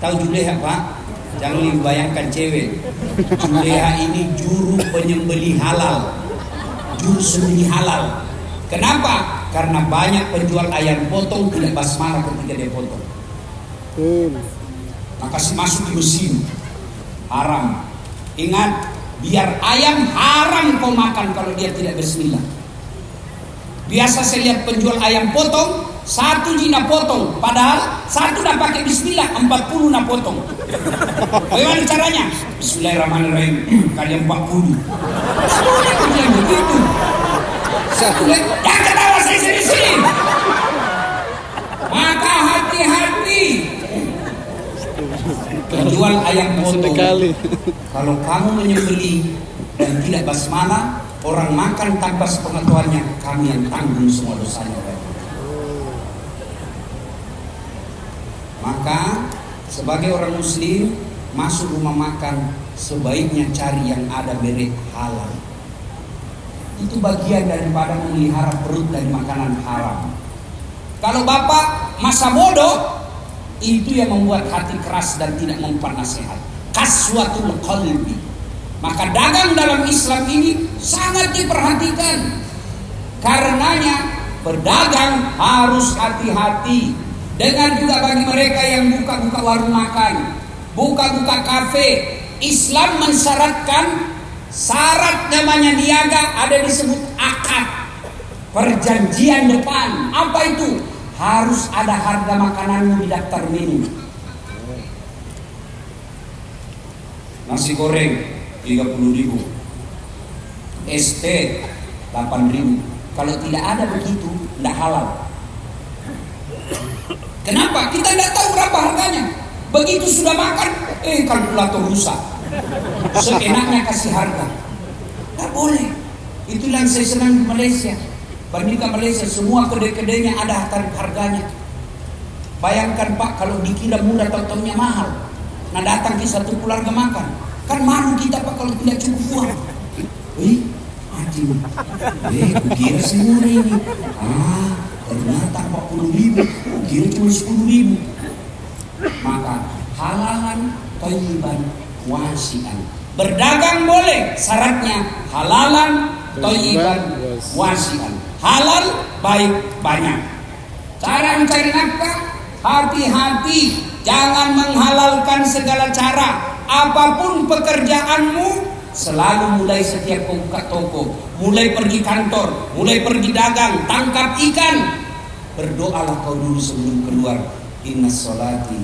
Tahu juleha, Pak? Jangan dibayangkan cewek. Juleha ini juru penyembelih halal, juru sembelih halal. Kenapa? Karena banyak penjual ayam potong tidak basmala ketika dia potong. Maka masuk di mesin, haram. Ingat, biar ayam haram kau makan kalau dia tidak bismillah. Biasa saya lihat penjual ayam potong, satu jina potong, padahal satu nak pakai bismillah, 40 nak potong. Bagaimana caranya? Bismillahirrahmanirrahim, kali 40. Tak boleh kerja begitu. Satu lagi, jangan ketawa saya sini. Maka hati-hati. Penjual ayam potong, kalau kamu menyembelih dan tidak basmalah, orang makan tanpa sepengetahuannya, kami yang tanggung semua dosanya. Maka sebagai orang muslim, masuk rumah makan sebaiknya cari yang ada merek halal. Itu bagian daripada memelihara perut dari makanan haram. Kalau bapak masa bodoh, itu yang membuat hati keras dan tidak mempan nasihat. Kaswatul qalbi. Maka dagang dalam Islam ini sangat diperhatikan. Karenanya berdagang harus hati-hati. Dengan juga bagi mereka yang buka-buka warung makan, buka-buka kafe, Islam mensyaratkan syarat namanya niaga ada disebut akad, perjanjian depan. Apa itu? Harus ada harga makananmu di daftar menu. Nasi goreng 30.000, ST 8.000. Kalau tidak ada begitu, tidak halal. Kenapa? Kita tidak tahu berapa harganya. Begitu sudah makan, kalkulator rusak. Seenaknya kasih harga. Tak boleh. Itulah yang saya senang di Malaysia. Bandingkan Malaysia, semua kedai-kedainya ada harganya. Bayangkan Pak, kalau dikira murah, tahu-tahunya mahal. Nah datang ke satu keluarga makan. Kan malu kita Pak kalau tidak cukup uang. Mati lu. Kukira semua ini. Ternyata 40.000. Kukira cuma 10.000. Maka halalan thayyiban wasi'an. Berdagang boleh, syaratnya halalan thayyiban wasi'an. Halal baik banyak. Cara mencari nafkah, hati-hati, jangan menghalalkan segala cara. Apapun pekerjaanmu, selalu mulai setiap buka toko, mulai pergi kantor, mulai pergi dagang, tangkap ikan, berdoalah kau dulu sebelum keluar. Inna sholati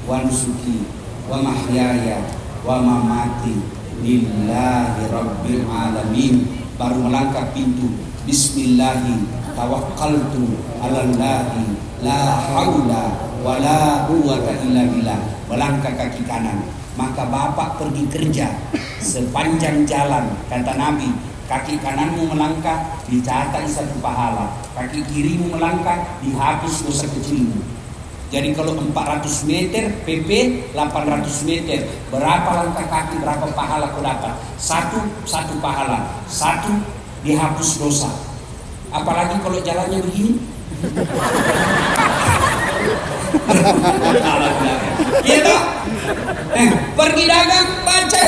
wa nusuki wa mahyaya wa mamati lillahi rabbil alamin. Baru melangkah pintu, bismillahi tawakkaltu alallahi la haula wa la quwwata illa billah. Melangkah kaki kanan. Maka bapak pergi kerja sepanjang jalan, kata Nabi, kaki kananmu melangkah dicatat 1 pahala, kaki kirimu melangkah dihapus dosa kecilmu. Jadi kalau 400 meter PP 800 meter, berapa langkah kaki, berapa pahala kau dapat? Satu pahala, 1 dihapus dosa. Apalagi kalau jalannya begini. Gitu. Pergi dagang, baca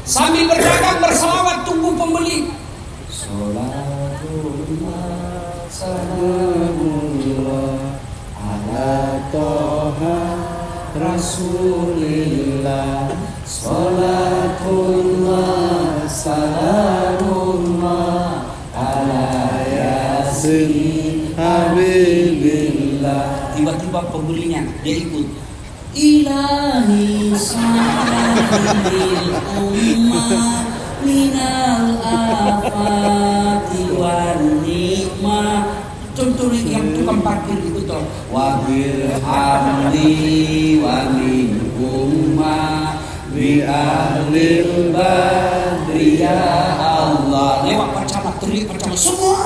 sambil berdagang, berselawat, tunggu pembeli. Salatullah salamullah ala toha rasulillah. Salatullah salamullah ala yasin habibillah. Tiba-tiba pembelinya dia ikut. Ilahi salamil ummah minal afati wan nikmah. Contoh yang tukang parkir itu tuh, wa birhamdi wa min ummah bi ahlil badri ya Allah. Lewat percama, teriak percama semua.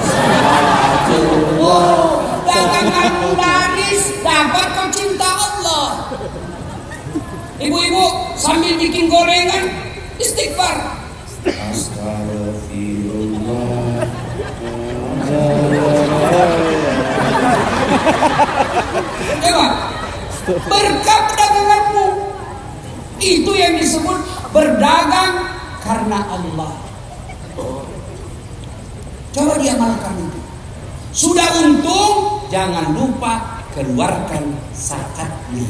Salatullah. Daganganmu laris, dapat kau cinta Allah. Ibu-ibu sambil bikin gorengan, istighfar. Astagfirullah. Coba, berkat daganganmu. Itu yang disebut berdagang karena Allah. Coba diamalkan itu. Sudah untung, jangan lupa keluarkan zakatnya.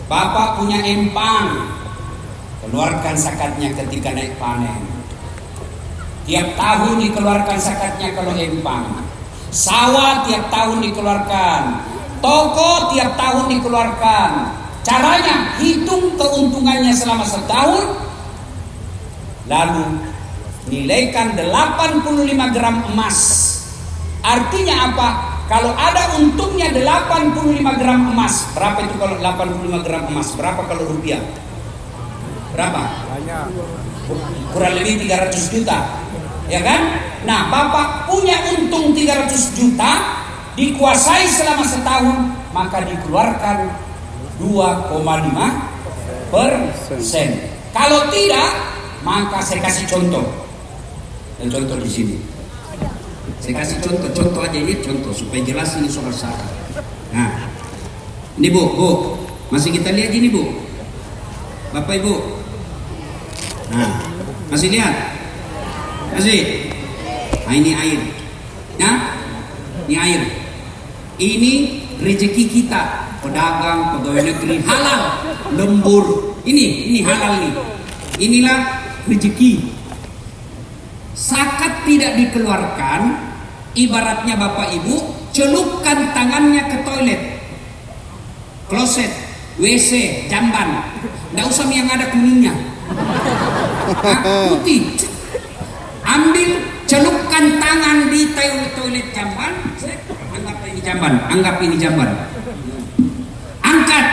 Bapak punya empang, keluarkan zakatnya ketika naik panen. Tiap tahun dikeluarkan zakatnya kalau empang. Sawah tiap tahun dikeluarkan. Toko tiap tahun dikeluarkan. Caranya, hitung keuntungannya selama setahun, lalu nilaikan 85 gram emas. Artinya apa? Kalau ada untungnya 85 gram emas, berapa itu kalau 85 gram emas? Berapa kalau rupiah? Berapa? Banyak. Kurang lebih 300 juta. Ya kan? Nah, Bapak punya untung 300 juta, dikuasai selama setahun, maka dikeluarkan 2,5%. Kalau tidak, maka saya kasih contoh. Dan contoh di sini. Saya kasih contoh aja ini contoh supaya jelas ini soal zakat. Nah, ini Bu, masih kita lihat ini Bu, Bapak Ibu. Nah, masih lihat, masih. Nah, ini air. Nah, ini air. Ini rezeki kita, pedagang, pegawai negeri, halal, lembur. Ini halal nih. Inilah rezeki. Zakat tidak dikeluarkan, ibaratnya Bapak Ibu celupkan tangannya ke toilet, kloset, WC, jamban. Nggak usah yang ada kuningnya, putih. Ambil, celupkan tangan di toilet jamban. Anggap ini jamban. Angkat.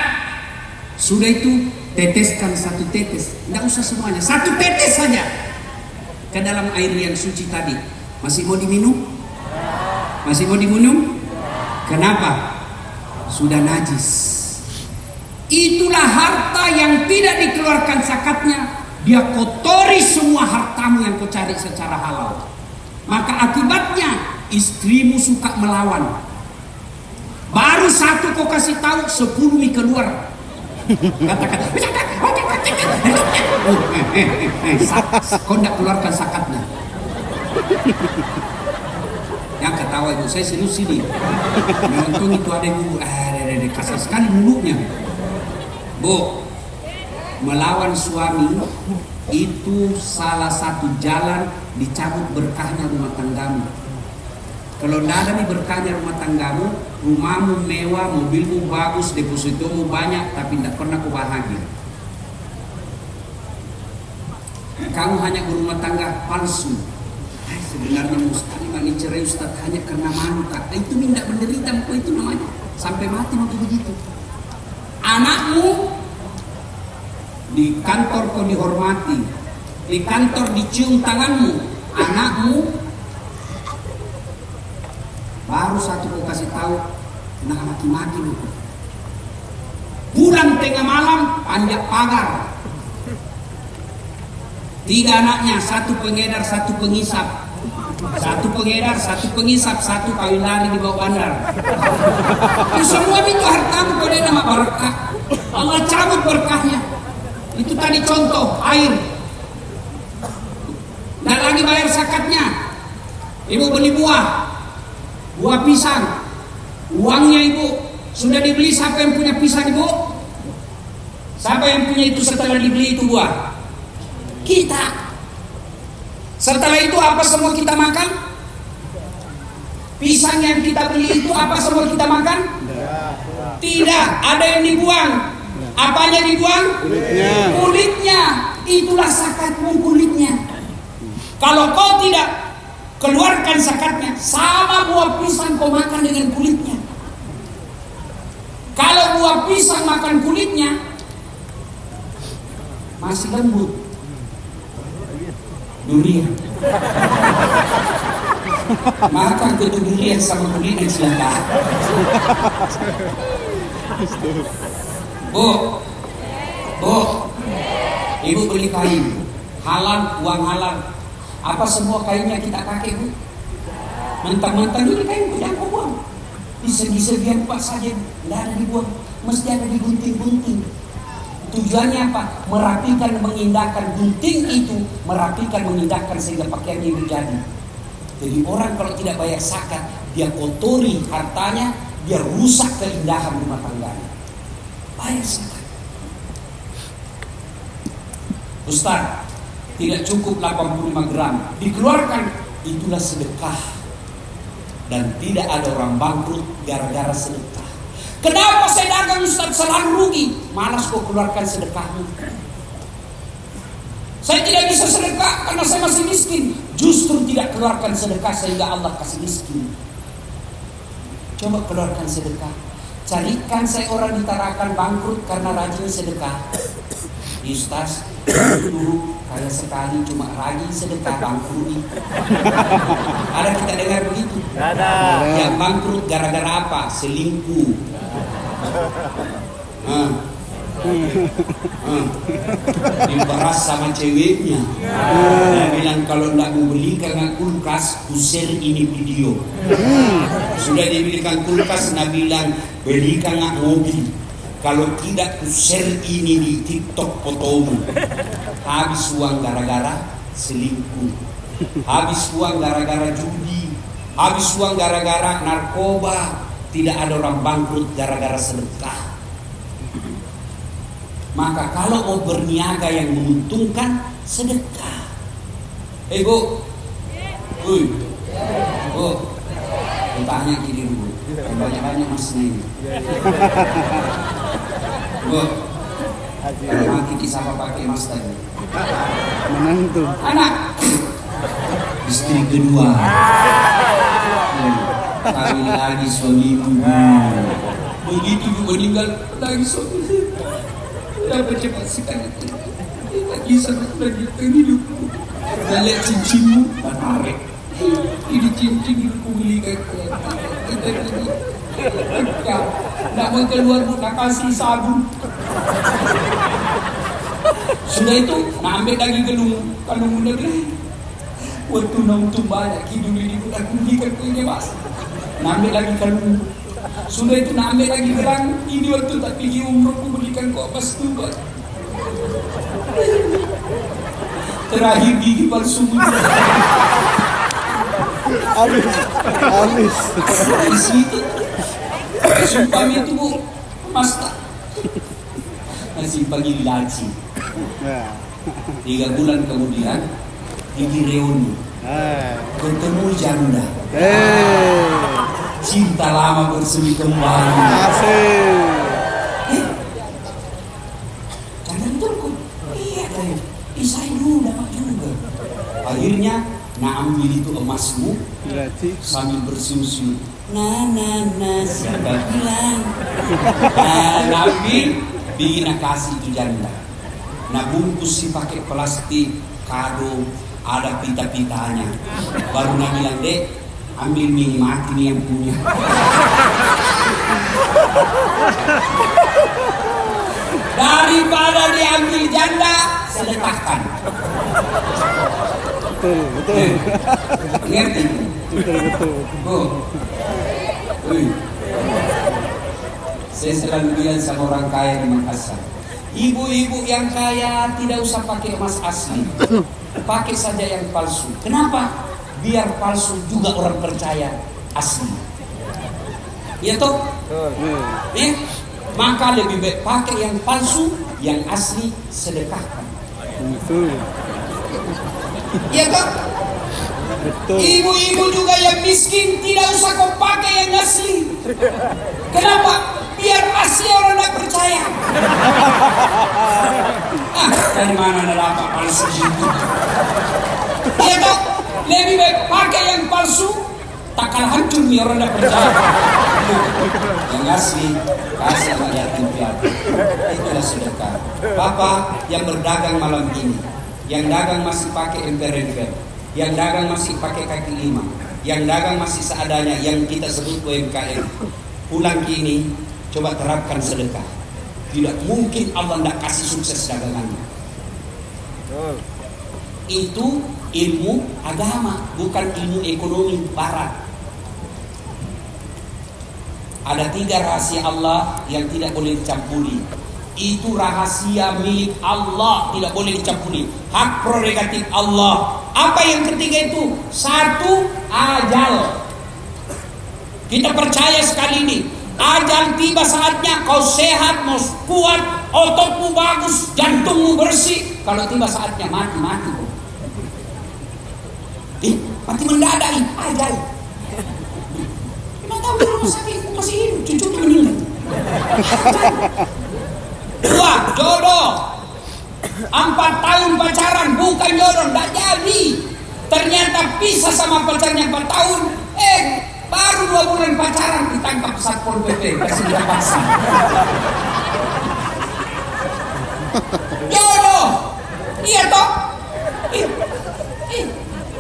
Sudah itu teteskan 1 tetes. Nggak usah semuanya, 1 tetes saja ke dalam air yang suci tadi. Masih mau diminum? Masih mau diminum? Kenapa? Sudah najis. Itulah harta yang tidak dikeluarkan zakatnya, dia kotori semua hartamu yang kau cari secara halal. Maka akibatnya istrimu suka melawan. Baru satu kau kasih tahu, 10 mie keluar. Kata-kata, kau tidak keluarkan sakatnya. Yang ketawa itu, saya serius sini. Untung itu ada ibu, kasar sekali mulutnya. Bu, melawan suami itu salah satu jalan dicabut berkahnya rumah tanggamu. Kalau tidak ada nih berkahnya rumah tanggamu, rumahmu mewah, mobilmu bagus, depositomu banyak, tapi tidak pernah kau bahagia. Kamu hanya berumah tangga palsu. Sebenarnya mustahil mani cerai Ustaz hanya karena malu, Kak. Itu tidak menderita, itu namanya sampai mati waktu begitu. Anakmu di kantor kau dihormati, di kantor dicium tanganmu, anakmu baru satu kau kasih tahu, kena maki-maki lu. Pulang tengah malam panjat pagar. 3 anaknya, 1 pengedar, 1 pengisap. 1 pengedar, 1 pengisap, 1 kawin lari di bawah bandar. Itu semua itu hartamu pada nama berkah. Allah cabut berkahnya. Itu tadi contoh air. Dan lagi bayar zakatnya. Ibu beli buah pisang. Uangnya ibu sudah dibeli. Siapa yang punya pisang ibu? Siapa yang punya itu setelah dibeli itu buah? Kita. Setelah itu apa semua kita makan? Pisang yang kita beli itu apa semua kita makan? Tidak, ada yang dibuang. Apanya dibuang? Kulitnya. Itulah zakatmu, kulitnya. Kalau kau tidak keluarkan zakatnya, sama buah pisang kau makan dengan kulitnya. Kalau buah pisang makan kulitnya masih lembut, durian. Makan ke durian sama kulitnya silakan. Bu, ibu beli kain halal, uang halal. Apa semua kainnya kita pakai, Bu? Mentang-mentang ini kain jangan kau buang. Disegi-segian pas saja, tidak ada dibuang, mesti ada digunting-gunting. Tujuannya apa? Merapikan, mengindahkan. Gunting itu merapikan, mengindahkan sehingga pakaiannya menjadi. Jadi orang kalau tidak bayar zakat, dia kotori hartanya, dia rusak keindahan rumah tangganya. Bayar zakat. Ustaz, tidak cukup 85 gram, dikeluarkan, itulah sedekah. Dan tidak ada orang bangkrut gara-gara sedekah. Kenapa saya dagang Ustaz selalu rugi? Malas kau keluarkan sedekahmu. Saya tidak bisa sedekah karena saya masih miskin. Justru tidak keluarkan sedekah sehingga Allah kasih miskin. Coba keluarkan sedekah. Carikan saya orang di Tarakan bangkrut karena rajin sedekah. Ustaz, dulu kaya sekali cuma rajin sedekah bangkrut. Ada kita dengar begitu? Ada. Yang bangkrut gara-gara apa? Selingkuh. Diperas sama ceweknya. Dia bilang kalau tidak mau belikan kulkas, kusir ini video. Sudah dibelikan kulkas, dia bilang belikan mobil. Kalau tidak kusir ini di TikTok fotomu. Habis uang gara-gara selingkuh. Habis uang gara-gara judi. Habis uang gara-gara narkoba. Tidak ada orang bangkrut gara-gara sedekah. Maka kalau mau berniaga yang menguntungkan, sedekah. Bu, Bu, tanya gini dulu. Banyak-banyak masnya ini. Bu, kalau mati kisah apa pakai mas tadi? Menantu. Anak, istri kedua. Kami lagi suamimu. Begitu juga meninggal lagi suami. Dapat cepat sekali. Lagi sangat lagi hidup. Dan lihat cincinmu menarik. Ini cincin hidupku belikan. Kita ini. Nak mau keluar nak kasih sabun. Sudah itu, nah ambil lagi kalung muda bilang, waktu nonton banyak hidup ini udah kundikan punya mas. Nah ambil lagi kalung. Sudah itu, nah ambil lagi gelang. Ini waktu tak pergi umroh ku belikan kok pas tuh. Terakhir gigi palsu. Habis. Di situ. Sumpah itu bu, mas tak. Masih pagi laci. Nah. 3 bulan kemudian gigi reuni. Ketemu janda. Cinta lama bersemi kembali. Asik. Jangan turun. Iya deh. Isai dulu dapat juga. Akhirnya nak ambil itu emasmu sambil bersiul-siul. Nah, siapa bilang? Nah, ambil, bikin kasih itu janda. Nah, bungkus sih pakai plastik, kado, ada pita-pitanya. Baru nak bilang, dek, ambil mie mati nih yang punya. Daripada diambil janda, sedekahkan. Betul. Ngerti? Betul. Oh. Saya selalu bilang sama orang kaya di Makassar, ibu-ibu yang kaya tidak usah pakai emas asli, pakai saja yang palsu. Kenapa? Biar palsu juga orang percaya asli. Ya toh? Maka lebih baik pakai yang palsu, yang asli sedekahkan. Betul. Ya toh? Betul. Ibu-ibu juga yang miskin tidak usah kau pakai yang asli. Kenapa? Biar asli orang tak percaya. Dari mana ada apa palsu itu? Ya toh? Lebih baik pakai yang palsu, takkan hancur nih orang tak percaya. Yang asli kasih sama yatim piatu. Itulah sedekah. Bapak yang berdagang malam ini, yang dagang masih pakai emper-emper, yang dagang masih pakai kaki lima, yang dagang masih seadanya, yang kita sebut UMKM, pulang kini coba terapkan sedekah. Tidak mungkin Allah tidak kasih sukses dagangannya. Itu ilmu agama, bukan ilmu ekonomi barat. Ada 3 rahasia Allah yang tidak boleh dicampuri. Itu rahasia milik Allah, tidak boleh dicampuri. Hak prerogatif Allah. Apa yang ketiga itu? 1, ajal. Kita percaya sekali ini, ajal tiba saatnya kau sehat, mau kuat, ototmu bagus, jantungmu bersih. Kalau tiba saatnya mati. Mati mendadak, ajal. Kita tahu di rumah sakit masih hidup, cucunya meninggal. 2, jodoh. 4 tahun pacaran, bukan jodoh, tidak jadi. Ternyata pisah sama pacarnya 4 tahun. Baru 2 bulan pacaran ditangkap Satpol PP, kasih dia paksa. Jodoh, iya toh?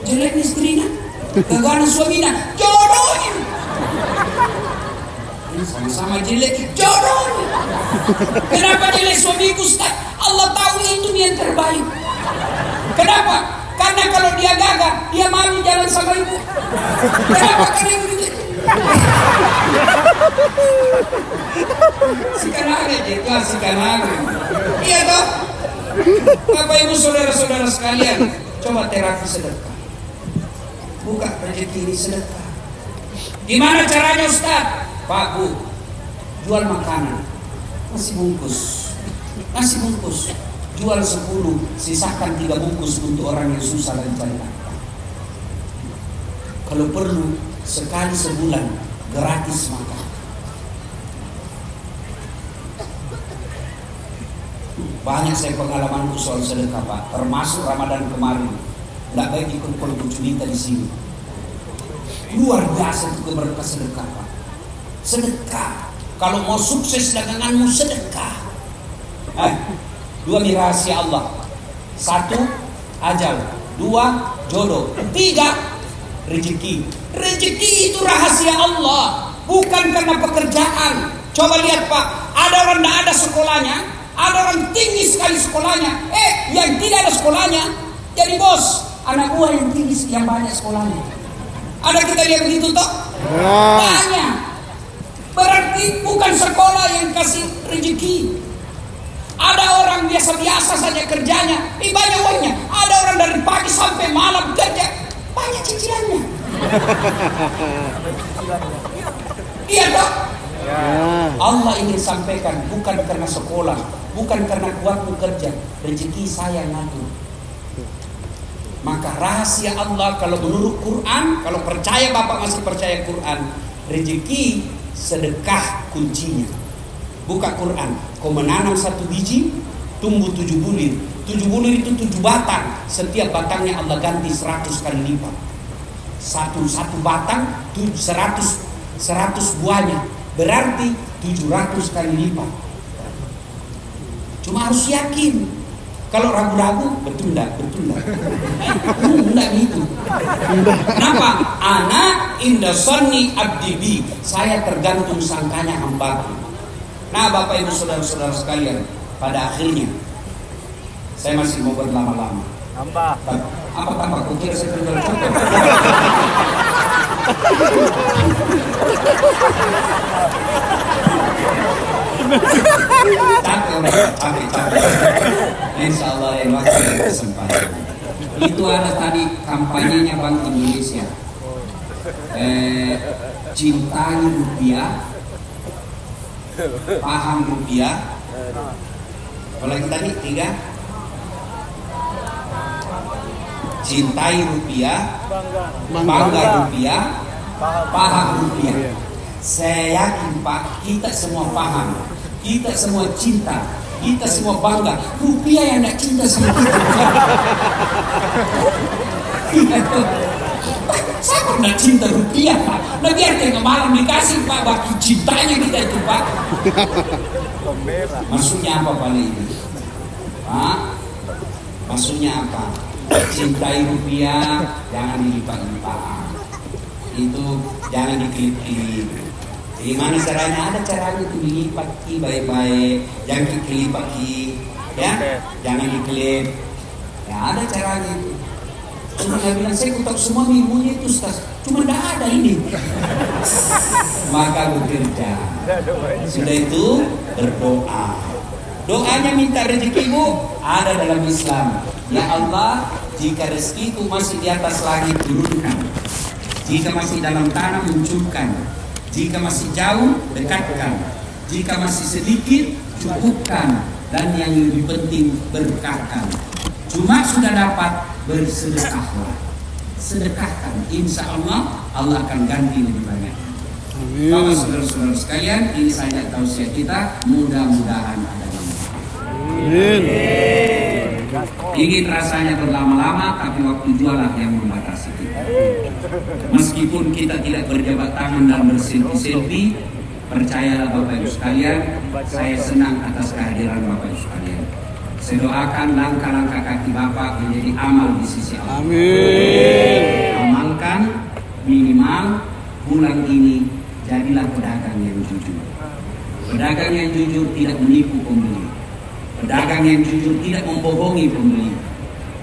Jelek istrinya, gagalan suaminya, jodohnya. Sama-sama jelek, jodohnya. Kenapa jelek suamiku, Ustaz? Allah tahu itu yang terbaik. Kenapa? Karena kalau dia gagah, dia malu jalan sama ibu. Kenapa? Karena ibu gitu. Sikanage. Iya toh? Bapak ibu saudara-saudara sekalian, coba terapi sedekah. Buka rezeki ini sedekah. Gimana caranya Ustaz? Pak Bu, jual makanan, nasi bungkus, jual 10, sisakan 3 bungkus untuk orang yang susah dan cari nafkah. Kalau perlu sekali sebulan gratis makan. Banyak saya pengalamanku soal sedekah Pak, termasuk Ramadan kemarin. Tidak baik ikut kelompok cerita di sini. Luar biasa itu keberkah sedekah Pak. Sedekah. Kalau mau sukses daganganmu sedekah. 2 nih rahasia Allah. 1, ajal. 2, jodoh. 3, rezeki. Rezeki itu rahasia Allah, bukan karena pekerjaan. Coba lihat Pak, ada orang tidak ada sekolahnya, Ada orang tinggi sekali sekolahnya, yang tidak ada sekolahnya jadi bos. Anak buah yang tinggi, yang banyak sekolahnya. Ada kita lihat begitu toh? Banyak. Berarti bukan sekolah yang kasih rezeki. Ada orang biasa-biasa saja kerjanya, banyak uangnya. Ada orang dari pagi sampai malam kerja, banyak cicilannya. Iya toh? Allah ingin sampaikan, bukan karena sekolah, bukan karena kuatmu kerja, rezeki saya ngatur. Maka rahasia Allah kalau menurut Quran, kalau percaya Bapak masih percaya Quran, rezeki sedekah kuncinya. Buka Quran, kau menanam 1 biji, tumbuh 7 bulir. 7 bulir itu 7 batang. Setiap batangnya Allah ganti 100 kali lipat. Satu batang 100 buahnya, berarti 700 kali lipat. Cuma harus yakin. Kalau ragu-ragu, betul enggak? Enggak gitu. Kenapa? Ana inda sonni abdibi. Saya tergantung sangkanya hambaku. Nah, Bapak Ibu saudara-saudara sekalian, pada akhirnya saya masih mau berlama-lama. Apa tambah? Kau kira saya tinggal cukup? Capek. Insya Allah yang waktu dan kesempatan. Itu ada tadi kampanyenya Bank Indonesia. Cintai rupiah, paham rupiah. Kalau kita nih 3, cintai rupiah, bangga rupiah, paham rupiah. Saya yakin Pak, kita semua paham, kita semua cinta, kita semua bangga. Rupiah yang tidak cinta sama kita. Saya pernah cinta rupiah Pak. Nah biar tengah malam dikasih Pak, bagi cintanya kita itu Pak. Maksudnya apa Pak ini? Pak, maksudnya apa? Cintai rupiah, jangan dilipat-lipat. Itu jangan diklip-klip. Jadi mana caranya? Ada caranya itu dilipat baik-baik, jangan dikelipat ya, jangan diklip. Ya ada caranya itu. Cuma saya bilang saya tahu semua ilmunya itu Ustaz, cuma tidak ada ini. Maka bekerja. Sudah itu berdoa. Doanya minta rezekimu ada dalam Islam. Ya Allah, jika rezekiku masih di atas langit turunkan. Jika masih dalam tanah munculkan. Jika masih jauh dekatkan. Jika masih sedikit cukupkan. Dan yang lebih penting berkahkan. Cuma sudah dapat, bersedekahlah. Sedekahkan, insya Allah Allah akan ganti lebih banyak. Bapak saudara-saudara sekalian, ini saja tausiah kita. Mudah-mudahan ada manfaat. Ingin rasanya berlama-lama, tapi waktu jualah yang membatasi kita. Meskipun kita tidak berjabat tangan dan berselfie-selfie, percayalah Bapak Ibu sekalian, saya senang atas kehadiran Bapak Ibu sekalian. Saya doakan langkah-langkah kaki Bapak menjadi amal di sisi Allah. Amin. Amalkan minimal bulan ini jadilah pedagang yang jujur. Pedagang yang jujur tidak menipu pembeli. Pedagang yang jujur tidak membohongi pembeli.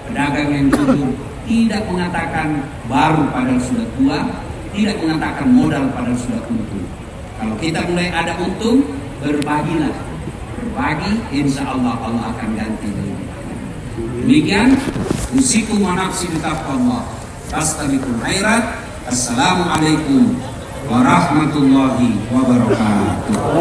Pedagang yang jujur tidak mengatakan baru padahal sudah tua, tidak mengatakan modal padahal sudah untung. Kalau kita mulai ada untung, berbagilah. Berbagi, insya Allah Allah akan ganti lebih banyak. Demikian, usikum wa nafsi bitaqwallah. Fastabiqul khairat. Assalamualaikum warahmatullahi wabarakatuh.